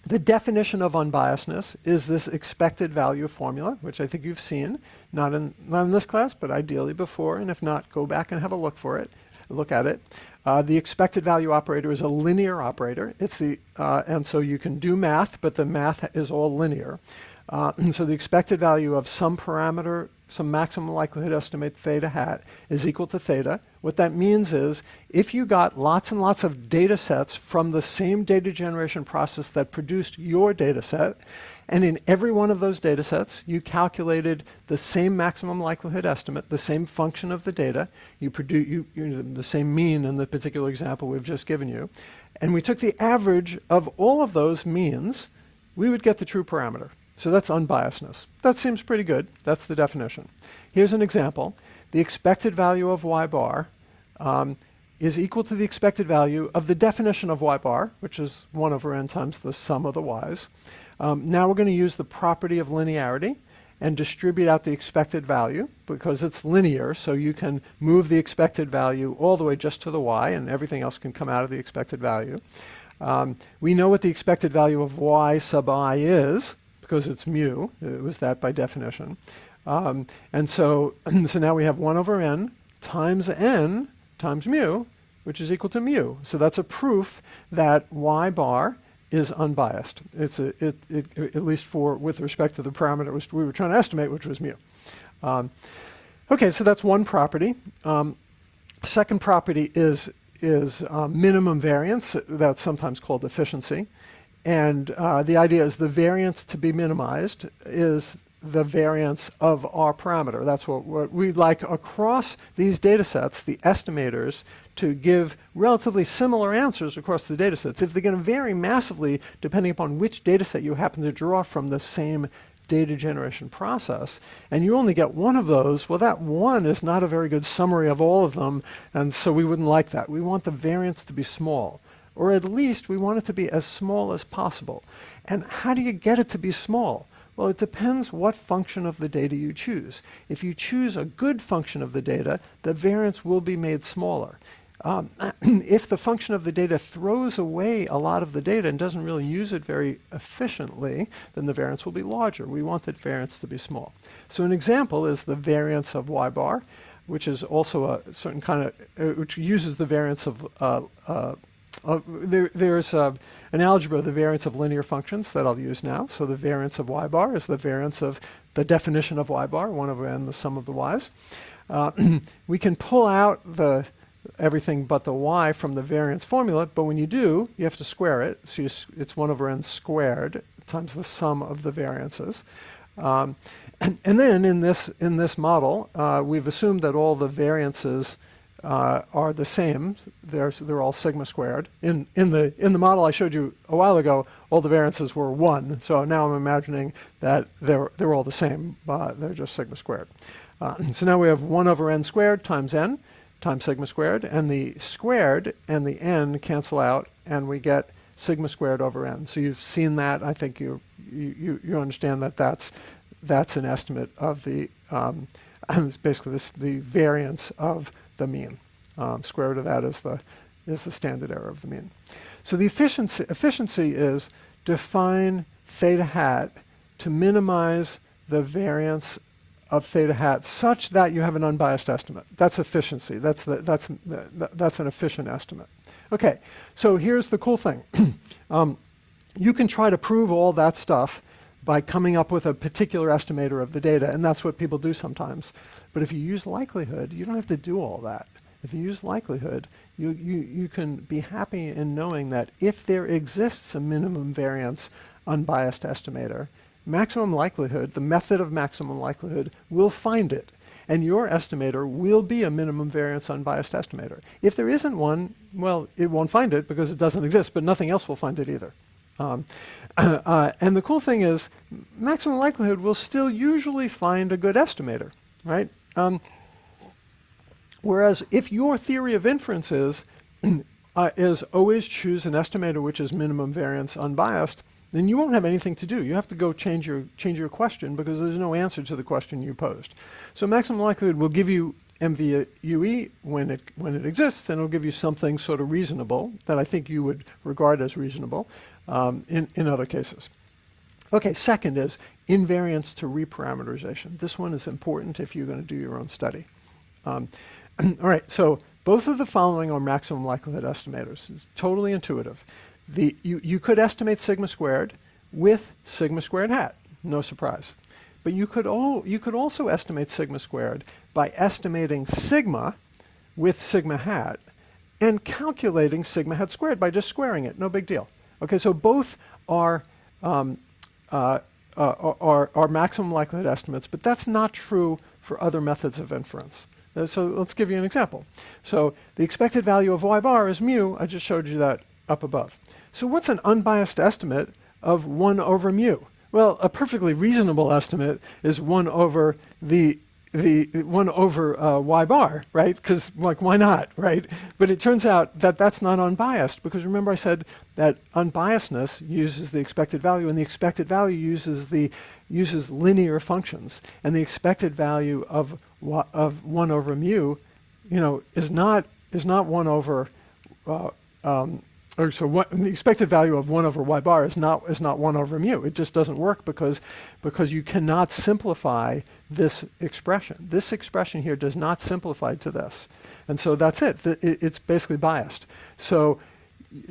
the definition of unbiasedness is this expected value formula, which I think you've seen, not in this class, but ideally before, and if not, go back and have a look at it. The expected value operator is a linear operator. It's and so you can do math, but the math is all linear. And so the expected value of some parameter so maximum likelihood estimate theta hat is equal to theta. What that means is if you got lots and lots of data sets from the same data generation process that produced your data set, and in every one of those data sets, you calculated the same maximum likelihood estimate, the same function of the data, you produce the same mean in the particular example we've just given you, and we took the average of all of those means, we would get the true parameter. So that's unbiasedness. That seems pretty good. That's the definition. Here's an example. The expected value of y bar is equal to the expected value of the definition of y bar, which is 1 over n times the sum of the y's. Now we're going to use the property of linearity and distribute out the expected value because it's linear, so you can move the expected value all the way just to the y and everything else can come out of the expected value. We know what the expected value of y sub I is because it's mu. It was that by definition. And so now we have 1 over n times mu, which is equal to mu. So that's a proof that y bar is unbiased. It's at least with respect to the parameter we were trying to estimate, which was mu. Okay, so that's one property. Second property is minimum variance. That's sometimes called efficiency. And the idea is the variance to be minimized is the variance of our parameter. That's what we'd like across these data sets, the estimators, to give relatively similar answers across the data sets. If they're going to vary massively, depending upon which data set you happen to draw from the same data generation process, and you only get one of those, well, that one is not a very good summary of all of them, and so we wouldn't like that. We want the variance to be small, or at least we want it to be as small as possible. And how do you get it to be small? Well, it depends what function of the data you choose. If you choose a good function of the data, the variance will be made smaller. If the function of the data throws away a lot of the data and doesn't really use it very efficiently, then the variance will be larger. We want that variance to be small. So an example is the variance of y bar, which is also a certain kind of, which uses the variance of there's an algebra of the variance of linear functions that I'll use now. So the variance of y bar is the variance of the definition of y bar, 1 over n, the sum of the y's. We can pull out everything but the y from the variance formula, but when you do, you have to square it. So it's 1 over n squared times the sum of the variances. And then in this model, we've assumed that all the variances are the same. They're all sigma squared. In the model I showed you a while ago, all the variances were 1. So now I'm imagining that they're all the same. They're just sigma squared. So now we have 1 over n squared times sigma squared, and the squared and the n cancel out, and we get sigma squared over n. So you've seen that. I think you understand that that's an estimate of the it's basically the variance of the mean. Square root of that is the standard error of the mean. So the efficiency is define theta hat to minimize the variance of theta hat such that you have an unbiased estimate. That's efficiency. That's an efficient estimate. Okay, so here's the cool thing. You can try to prove all that stuff by coming up with a particular estimator of the data, and that's what people do sometimes. But if you use likelihood, you don't have to do all that. If you use likelihood, you can be happy in knowing that if there exists a minimum variance unbiased estimator, maximum likelihood, the method of maximum likelihood, will find it. And your estimator will be a minimum variance unbiased estimator. If there isn't one, well, it won't find it because it doesn't exist, but nothing else will find it either. And the cool thing is, maximum likelihood will still usually find a good estimator, right? Whereas if your theory of inference is always choose an estimator which is minimum variance unbiased, then you won't have anything to do. You have to go change your question because there's no answer to the question you posed. So maximum likelihood will give you MVUE when it exists, and it'll give you something sort of reasonable that I think you would regard as reasonable in other cases. Okay, second is invariance to reparameterization. This one is important if you're going to do your own study. All right, so both of the following are maximum likelihood estimators. It's totally intuitive. You could estimate sigma squared with sigma squared hat, no surprise. But you could also estimate sigma squared by estimating sigma with sigma hat and calculating sigma hat squared by just squaring it. No big deal. Okay, so both are maximum likelihood estimates, but that's not true for other methods of inference. So let's give you an example. So the expected value of y bar is mu. I just showed you that up above. So what's an unbiased estimate of 1 over mu? Well, a perfectly reasonable estimate is 1 over the 1 over y bar, right? Because, like, why not, right? But it turns out that that's not unbiased, because remember I said that unbiasedness uses the expected value, and the expected value uses linear functions, and the expected value of 1 over mu, is not 1 over the expected value of 1 over y bar is not 1 over mu. It just doesn't work because you cannot simplify this expression. This expression here does not simplify to this. And so that's it. It's basically biased. So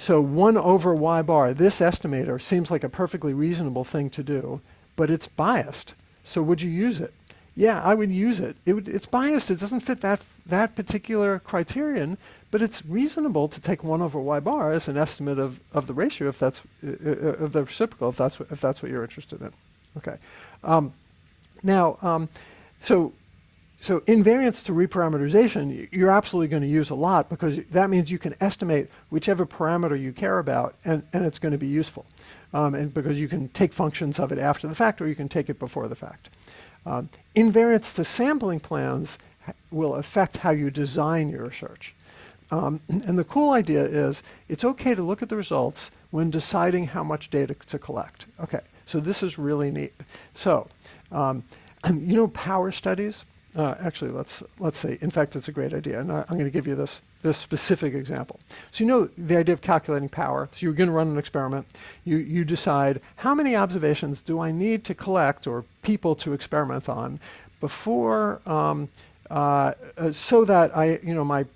1 over y bar, this estimator seems like a perfectly reasonable thing to do, but it's biased. So would you use it? Yeah, I would use it. It's biased. It doesn't fit that particular criterion, but it's reasonable to take 1 over y bar as an estimate of the ratio, if that's of the reciprocal, if that's what you're interested in. Okay. So invariance to reparameterization, you're absolutely going to use a lot, because that means you can estimate whichever parameter you care about, and it's going to be useful. And because you can take functions of it after the fact, or you can take it before the fact. Invariance to sampling plans will affect how you design your research. And the cool idea is it's okay to look at the results when deciding how much data to collect. Okay, so this is really neat. So, power studies? Actually, let's see. In fact, it's a great idea, and I'm going to give you this specific example. So the idea of calculating power. So you're going to run an experiment. You decide how many observations do I need to collect, or people to experiment on, before so that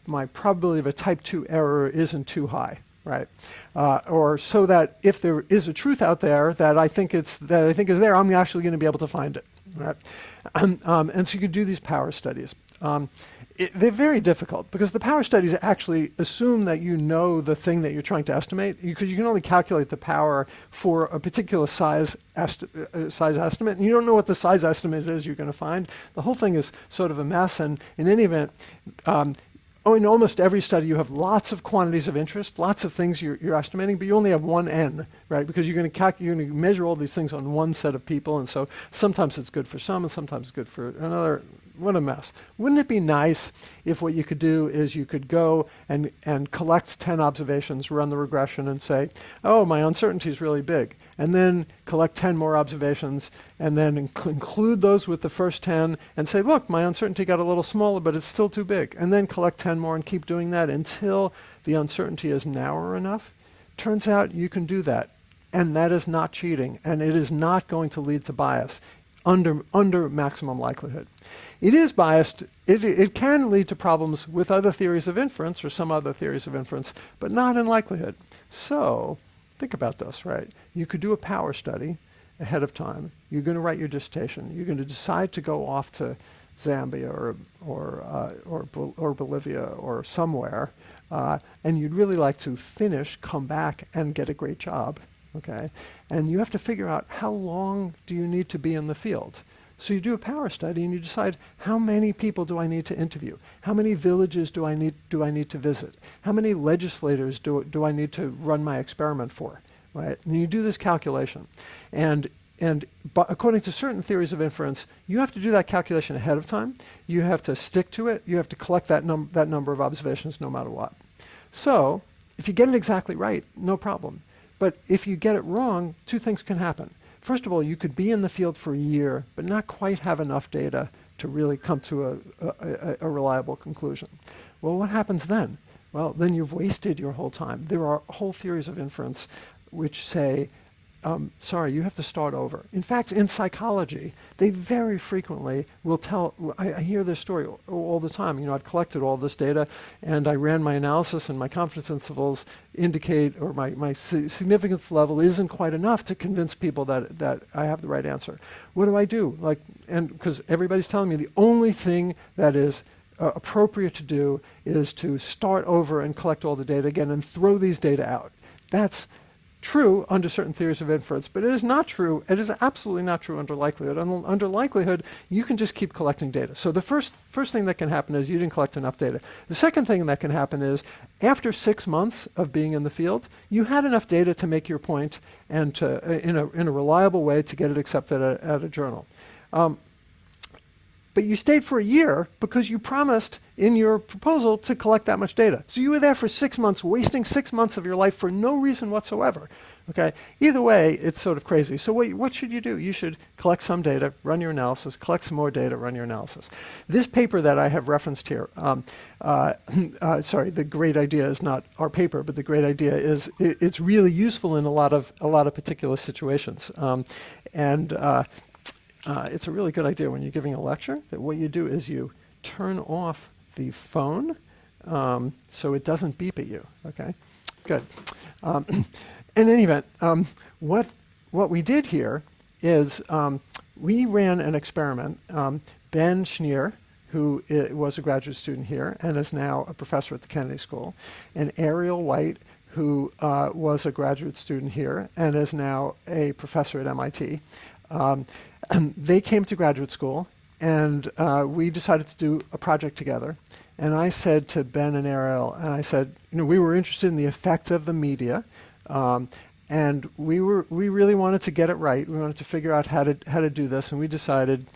my probability of a type 2 error isn't too high, right? Or so that if there is a truth out there that I think is there, I'm actually going to be able to find it, right? And so you could do these power studies. They're very difficult, because the power studies actually assume that you know the thing that you're trying to estimate, because you can only calculate the power for a particular size estimate, and you don't know what the size estimate is you're going to find. The whole thing is sort of a mess, and in any event, in almost every study you have lots of quantities of interest, lots of things you're estimating, but you only have one n, right? Because you're going to measure all these things on one set of people, and so sometimes it's good for some, and sometimes it's good for another. What a mess. Wouldn't it be nice if what you could do is you could go and collect 10 observations, run the regression, and say, oh, my uncertainty is really big, and then collect 10 more observations, and then include those with the first 10, and say, look, my uncertainty got a little smaller, but it's still too big, and then collect 10 more and keep doing that until the uncertainty is narrow enough? Turns out you can do that, and that is not cheating, and it is not going to lead to bias under maximum likelihood. It is biased. It can lead to problems with other theories of inference, or some other theories of inference, but not in likelihood. So think about this, right? You could do a power study ahead of time. You're going to write your dissertation. You're going to decide to go off to Zambia or Bolivia or somewhere, and you'd really like to finish, come back, and get a great job. Okay, and you have to figure out how long do you need to be in the field. So you do a power study and you decide, how many people do I need to interview? How many villages do I need to visit? How many legislators do I need to run my experiment for? Right? And you do this calculation, but according to certain theories of inference, you have to do that calculation ahead of time. You have to stick to it. You have to collect that number of observations no matter what. So if you get it exactly right, no problem. But if you get it wrong, two things can happen. First of all, you could be in the field for a year, but not quite have enough data to really come to a reliable conclusion. Well, what happens then? Well, then you've wasted your whole time. There are whole theories of inference which say sorry, you have to start over. In fact, in psychology, they very frequently will tell, I hear this story all the time. You know, I've collected all this data and I ran my analysis and my confidence intervals indicate, or my significance level isn't quite enough to convince people that I have the right answer. What do I do? Like, and because everybody's telling me the only thing that is appropriate to do is to start over and collect all the data again and throw these data out. That's true under certain theories of inference, but it is not true. It is absolutely not true under likelihood. Under likelihood, you can just keep collecting data. So the first thing that can happen is you didn't collect enough data. The second thing that can happen is after 6 months of being in the field, you had enough data to make your point and to, in a reliable way to get it accepted at a journal. But you stayed for a year because you promised in your proposal to collect that much data. So you were there for 6 months, wasting 6 months of your life for no reason whatsoever. Okay? Either way, it's sort of crazy. So what should you do? You should collect some data, run your analysis, collect some more data, run your analysis. This paper that I have referenced here, sorry, the great idea is not our paper, but the great idea is it's really useful in a lot of particular situations. It's a really good idea when you're giving a lecture that what you do is you turn off the phone so it doesn't beep at you, okay? Good. In any event, what we did here is we ran an experiment. Ben Schneer, who was a graduate student here and is now a professor at the Kennedy School, and Ariel White, who was a graduate student here and is now a professor at MIT. They came to graduate school, and we decided to do a project together. And I said to Ben and Ariel, and I said, you know, we were interested in the effect of the media, and we really wanted to get it right. We wanted to figure out how to do this, and we decided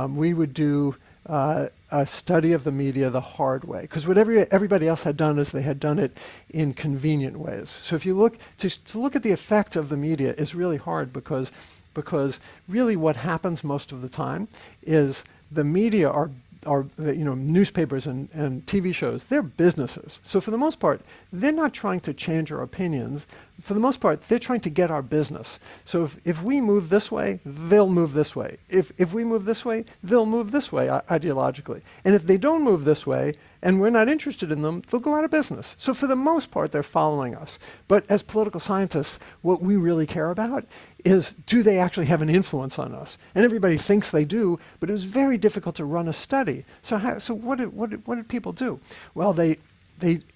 we would do a study of the media the hard way. Because what everybody else had done is they had done it in convenient ways. So if you look, to look at the effect of the media is really hard because really what happens most of the time is the media are you know, newspapers and TV shows, they're businesses. So for the most part, they're not trying to change our opinions. For the most part, they're trying to get our business. So if we move this way, they'll move this way. If we move this way, they'll move this way ideologically. And if they don't move this way, and we're not interested in them, they'll go out of business. So for the most part, they're following us. But as political scientists, what we really care about is, do they actually have an influence on us? And everybody thinks they do, but it was very difficult to run a study. So what did people do? Well, they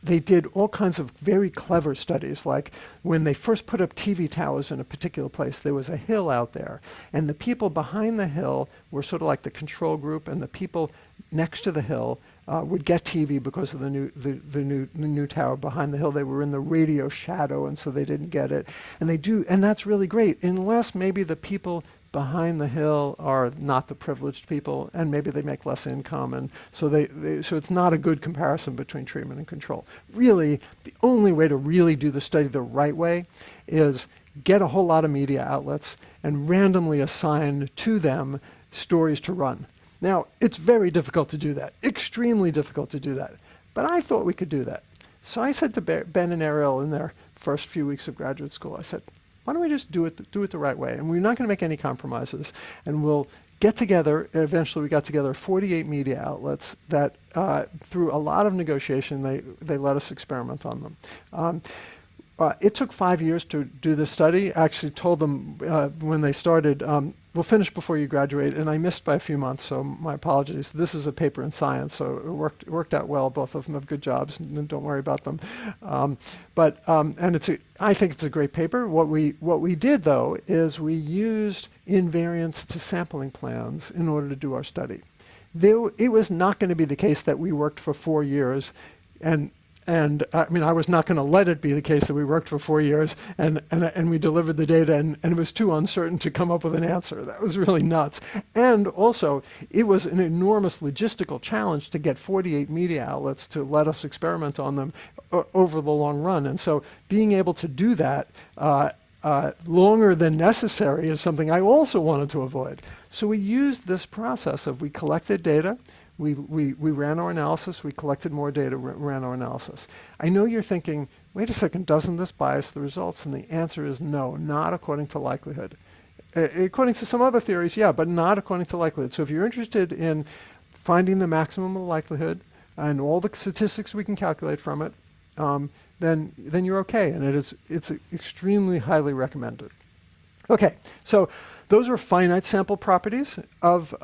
did all kinds of very clever studies, like when they first put up TV towers in a particular place, there was a hill out there, and the people behind the hill were sort of like the control group, and the people next to the hill would get TV because of the new tower behind the hill. They were in the radio shadow, and so they didn't get it. And that's really great, unless maybe the people behind the hill are not the privileged people, and maybe they make less income, and so so it's not a good comparison between treatment and control. Really, the only way to really do the study the right way is get a whole lot of media outlets and randomly assign to them stories to run. Now, it's very difficult to do that, extremely difficult to do that, but I thought we could do that. So I said to Ben and Ariel in their first few weeks of graduate school, I said, why don't we just do it the right way? And we're not going to make any compromises, and we'll get together. Eventually, we got together 48 media outlets that, through a lot of negotiation, they let us experiment on them. It took 5 years to do this study. I actually told them when they started, we'll finish before you graduate, and I missed by a few months, so my apologies. This is a paper in Science, so it worked out well. Both of them have good jobs, and don't worry about them. And I think it's a great paper. What we did, though, is we used invariance to sampling plans in order to do our study. It was not going to be the case that we worked for 4 years, and I mean, I was not going to let it be the case that we worked for 4 years and we delivered the data and it was too uncertain to come up with an answer. That was really nuts. And also, it was an enormous logistical challenge to get 48 media outlets to let us experiment on them over the long run. And so being able to do that longer than necessary is something I also wanted to avoid. So we used this process of we collected data, we ran our analysis, we collected more data, ran our analysis. I know you're thinking, wait a second, doesn't this bias the results? And the answer is no, not according to likelihood. According to some other theories, yeah, but not according to likelihood. So if you're interested in finding the maximum of likelihood and all the statistics we can calculate from it, then you're okay, and it's extremely highly recommended. Okay, so those are finite sample properties of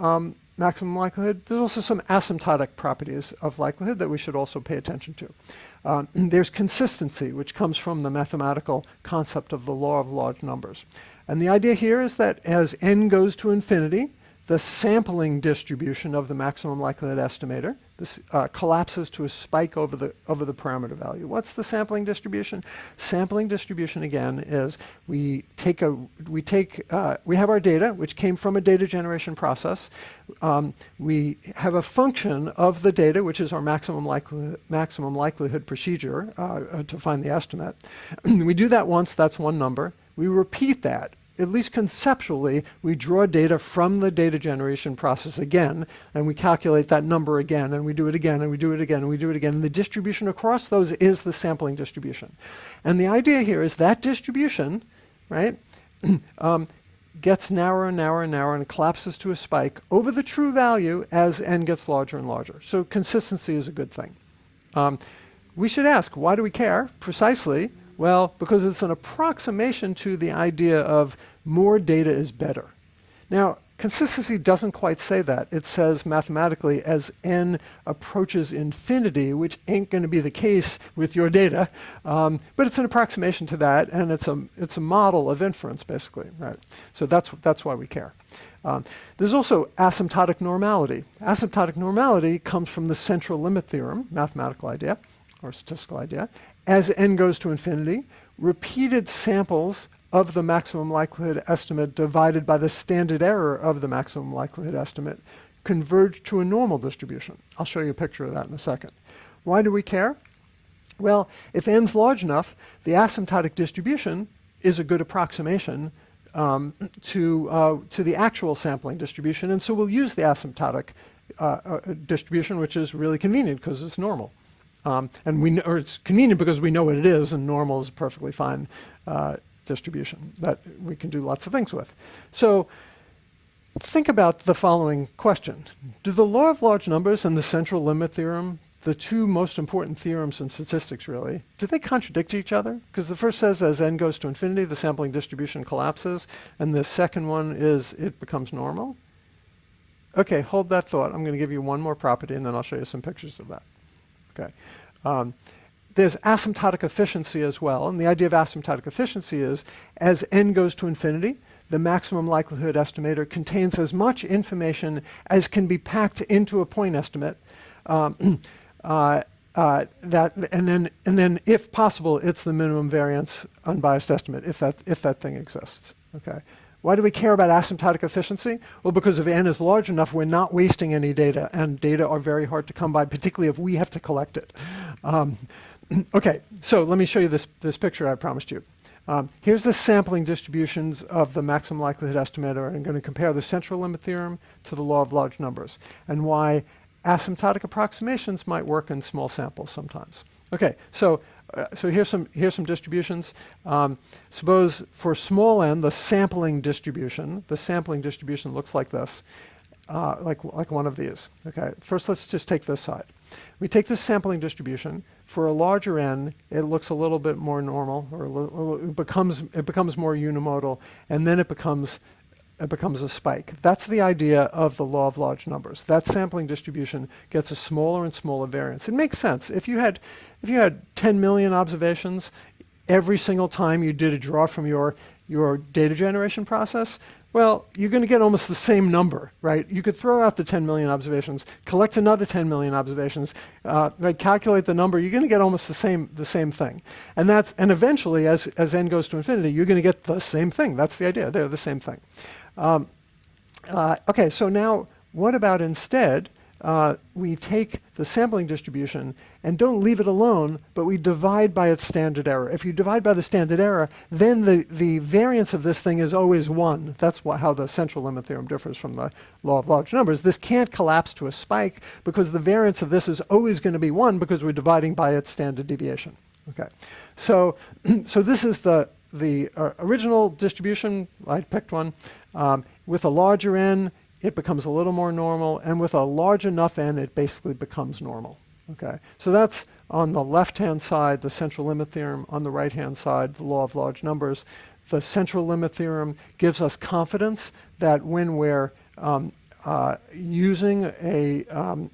maximum likelihood. There's also some asymptotic properties of likelihood that we should also pay attention to. There's consistency, which comes from the mathematical concept of the law of large numbers. And the idea here is that as n goes to infinity, the sampling distribution of the maximum likelihood estimator this collapses to a spike over the parameter value. What's the sampling distribution? Sampling distribution again is we have our data, which came from a data generation process. We have a function of the data, which is our maximum likelihood procedure to find the estimate. We do that once, that's one number. We repeat that. At least conceptually, we draw data from the data generation process again, and we calculate that number again, and we do it again, and we do it again, and we do it again. And the distribution across those is the sampling distribution. And the idea here is that distribution, right, gets narrower and narrower and narrower and collapses to a spike over the true value as n gets larger and larger. So consistency is a good thing. We should ask, why do we care? Precisely. Well, because it's an approximation to the idea of more data is better. Now, consistency doesn't quite say that. It says mathematically as n approaches infinity, which ain't going to be the case with your data, but it's an approximation to that, and it's a model of inference, basically, right? So that's why we care. There's also asymptotic normality. Asymptotic normality comes from the central limit theorem, mathematical idea, or statistical idea. As n goes to infinity, repeated samples of the maximum likelihood estimate divided by the standard error of the maximum likelihood estimate converge to a normal distribution. I'll show you a picture of that in a second. Why do we care? Well, if n's large enough, the asymptotic distribution is a good approximation to the actual sampling distribution, and so we'll use the asymptotic distribution, which is really convenient because it's normal. And or it's convenient because we know what it is, and normal is a perfectly fine distribution that we can do lots of things with. So think about the following question. Do the law of large numbers and the central limit theorem, the two most important theorems in statistics really, do they contradict each other? Because the first says as n goes to infinity, the sampling distribution collapses, and the second one is it becomes normal. Okay, hold that thought. I'm going to give you one more property, and then I'll show you some pictures of that. Okay. There's asymptotic efficiency as well, and the idea of asymptotic efficiency is as n goes to infinity, the maximum likelihood estimator contains as much information as can be packed into a point estimate, and then if possible, it's the minimum variance unbiased estimate if that thing exists. Okay. Why do we care about asymptotic efficiency? Well, because if n is large enough, we're not wasting any data, and data are very hard to come by, particularly if we have to collect it. Okay, so let me show you this picture I promised you. Here's the sampling distributions of the maximum likelihood estimator. I'm going to compare the central limit theorem to the law of large numbers, and why asymptotic approximations might work in small samples sometimes. Okay, so here's some distributions. Suppose for small n, the sampling distribution looks like this, like one of these. Okay, first let's just take this side. We take this sampling distribution. For a larger n, it looks a little bit more normal, or it becomes more unimodal, and then it becomes a spike. That's the idea of the law of large numbers. That sampling distribution gets a smaller and smaller variance. It makes sense. If you had 10 million observations, every single time you did a draw from your data generation process, well, you're going to get almost the same number, right? You could throw out the 10 million observations, collect another 10 million observations, right, calculate the number. You're going to get almost the same thing, and eventually, as n goes to infinity, you're going to get the same thing. That's the idea. They're the same thing. Okay, so now what about instead we take the sampling distribution and don't leave it alone, but we divide by its standard error. If you divide by the standard error, then the variance of this thing is always 1. That's how the central limit theorem differs from the law of large numbers. This can't collapse to a spike because the variance of this is always going to be 1 because we're dividing by its standard deviation. Okay, so so this is the original distribution. I picked one with a larger n. It becomes a little more normal, and with a large enough n, it basically becomes normal. Okay, so that's on the left-hand side, the central limit theorem. On the right-hand side, the law of large numbers. The central limit theorem gives us confidence that when we're using an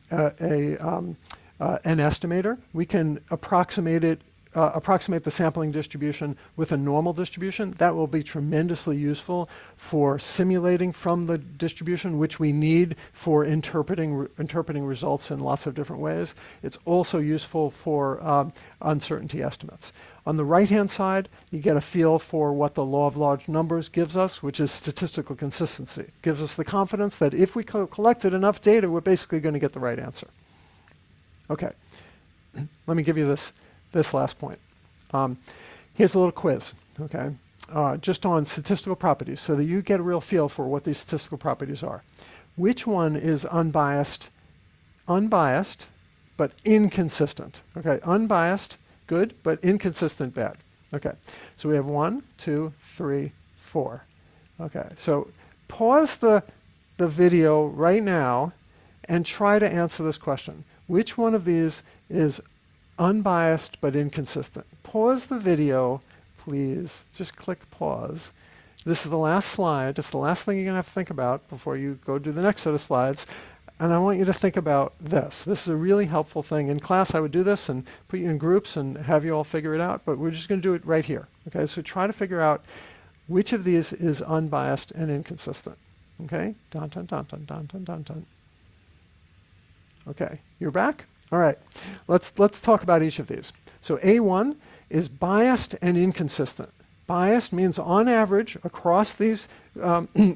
estimator, we can approximate the sampling distribution with a normal distribution. That will be tremendously useful for simulating from the distribution, which we need for interpreting results in lots of different ways. It's also useful for uncertainty estimates. On the right-hand side, you get a feel for what the law of large numbers gives us, which is statistical consistency. It gives us the confidence that if we collected enough data, we're basically going to get the right answer. Okay, let me give you this last point. Here's a little quiz, okay, just on statistical properties so that you get a real feel for what these statistical properties are. Which one is unbiased, but inconsistent? Okay, unbiased, good, but inconsistent, bad. Okay, so we have 1, 2, 3, 4. Okay, so pause the video right now and try to answer this question. Which one of these is unbiased but inconsistent? Pause the video, please. Just click pause. This is the last slide. It's the last thing you're going to have to think about before you go do the next set of slides. And I want you to think about this. This is a really helpful thing. In class, I would do this and put you in groups and have you all figure it out, but we're just going to do it right here. Okay, so try to figure out which of these is unbiased and inconsistent. Okay, dun, dun, dun, dun, dun, dun, dun, dun. Okay, you're back? All right, let's talk about each of these. So A1 is biased and inconsistent. Biased means on average across these,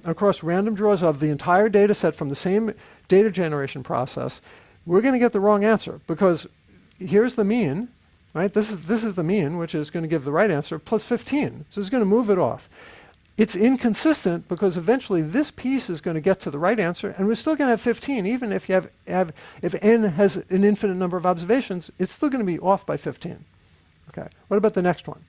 across random draws of the entire data set from the same data generation process, we're going to get the wrong answer because here's the mean, right? This is the mean, which is going to give the right answer, plus 15. So it's going to move it off. It's inconsistent because eventually this piece is going to get to the right answer, and we're still going to have 15, even if you if n has an infinite number of observations, it's still going to be off by 15. Okay. What about the next one?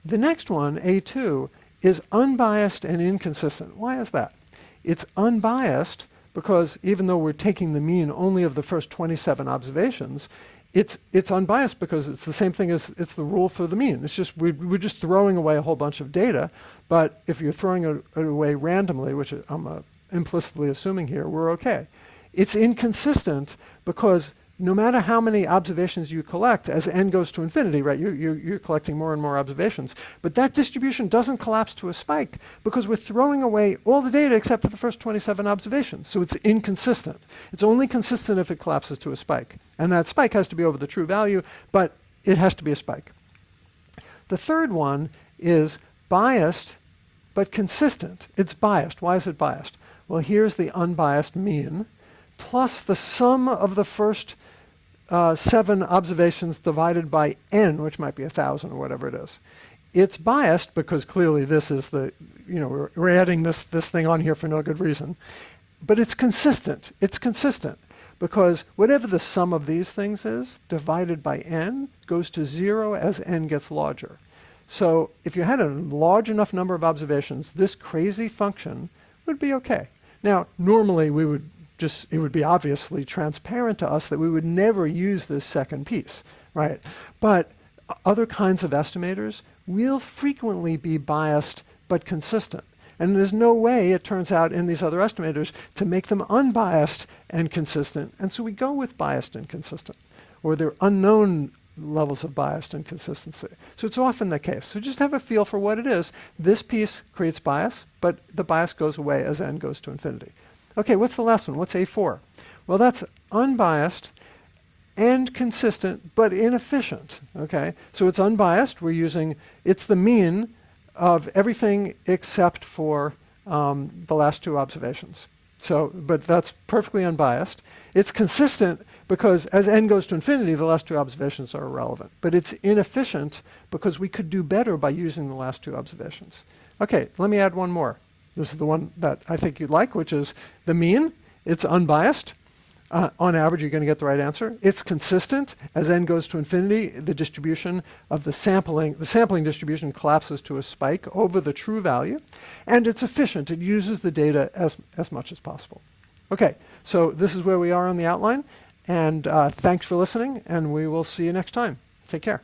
The next one, A2, is unbiased and inconsistent. Why is that? It's unbiased because even though we're taking the mean only of the first 27 observations, it's unbiased because it's the same thing as it's the rule for the mean. It's just we're just throwing away a whole bunch of data, but if you're throwing it away randomly, which I'm implicitly assuming here, we're okay. It's inconsistent because no matter how many observations you collect, as n goes to infinity, right, you're collecting more and more observations, but that distribution doesn't collapse to a spike because we're throwing away all the data except for the first 27 observations. So it's inconsistent. It's only consistent if it collapses to a spike. And that spike has to be over the true value, but it has to be a spike. The third one is biased but consistent. It's biased. Why is it biased? Well, here's the unbiased mean plus the sum of the first 7 observations divided by n, which might be 1,000 or whatever it is. It's biased because clearly this is the, we're adding this thing on here for no good reason. But it's consistent. It's consistent because whatever the sum of these things is divided by n goes to 0 as n gets larger. So if you had a large enough number of observations, this crazy function would be okay. Now, normally we would it would be obviously transparent to us that we would never use this second piece, right? But other kinds of estimators will frequently be biased but consistent. And there's no way, it turns out, in these other estimators to make them unbiased and consistent. And so we go with biased and consistent, or there are unknown levels of biased and consistency. So it's often the case. So just have a feel for what it is. This piece creates bias, but the bias goes away as n goes to infinity. Okay, what's the last one? What's A4? Well, that's unbiased and consistent, but inefficient. Okay, so it's unbiased. It's the mean of everything except for the last 2 observations. So, but that's perfectly unbiased. It's consistent because as n goes to infinity, the last two observations are irrelevant. But it's inefficient because we could do better by using the last two observations. Okay, let me add one more. This is the one that I think you'd like, which is the mean. It's unbiased. On average, you're going to get the right answer. It's consistent. As n goes to infinity, the distribution of the sampling distribution collapses to a spike over the true value. And it's efficient. It uses the data as much as possible. Okay, so this is where we are on the outline. And thanks for listening, and we will see you next time. Take care.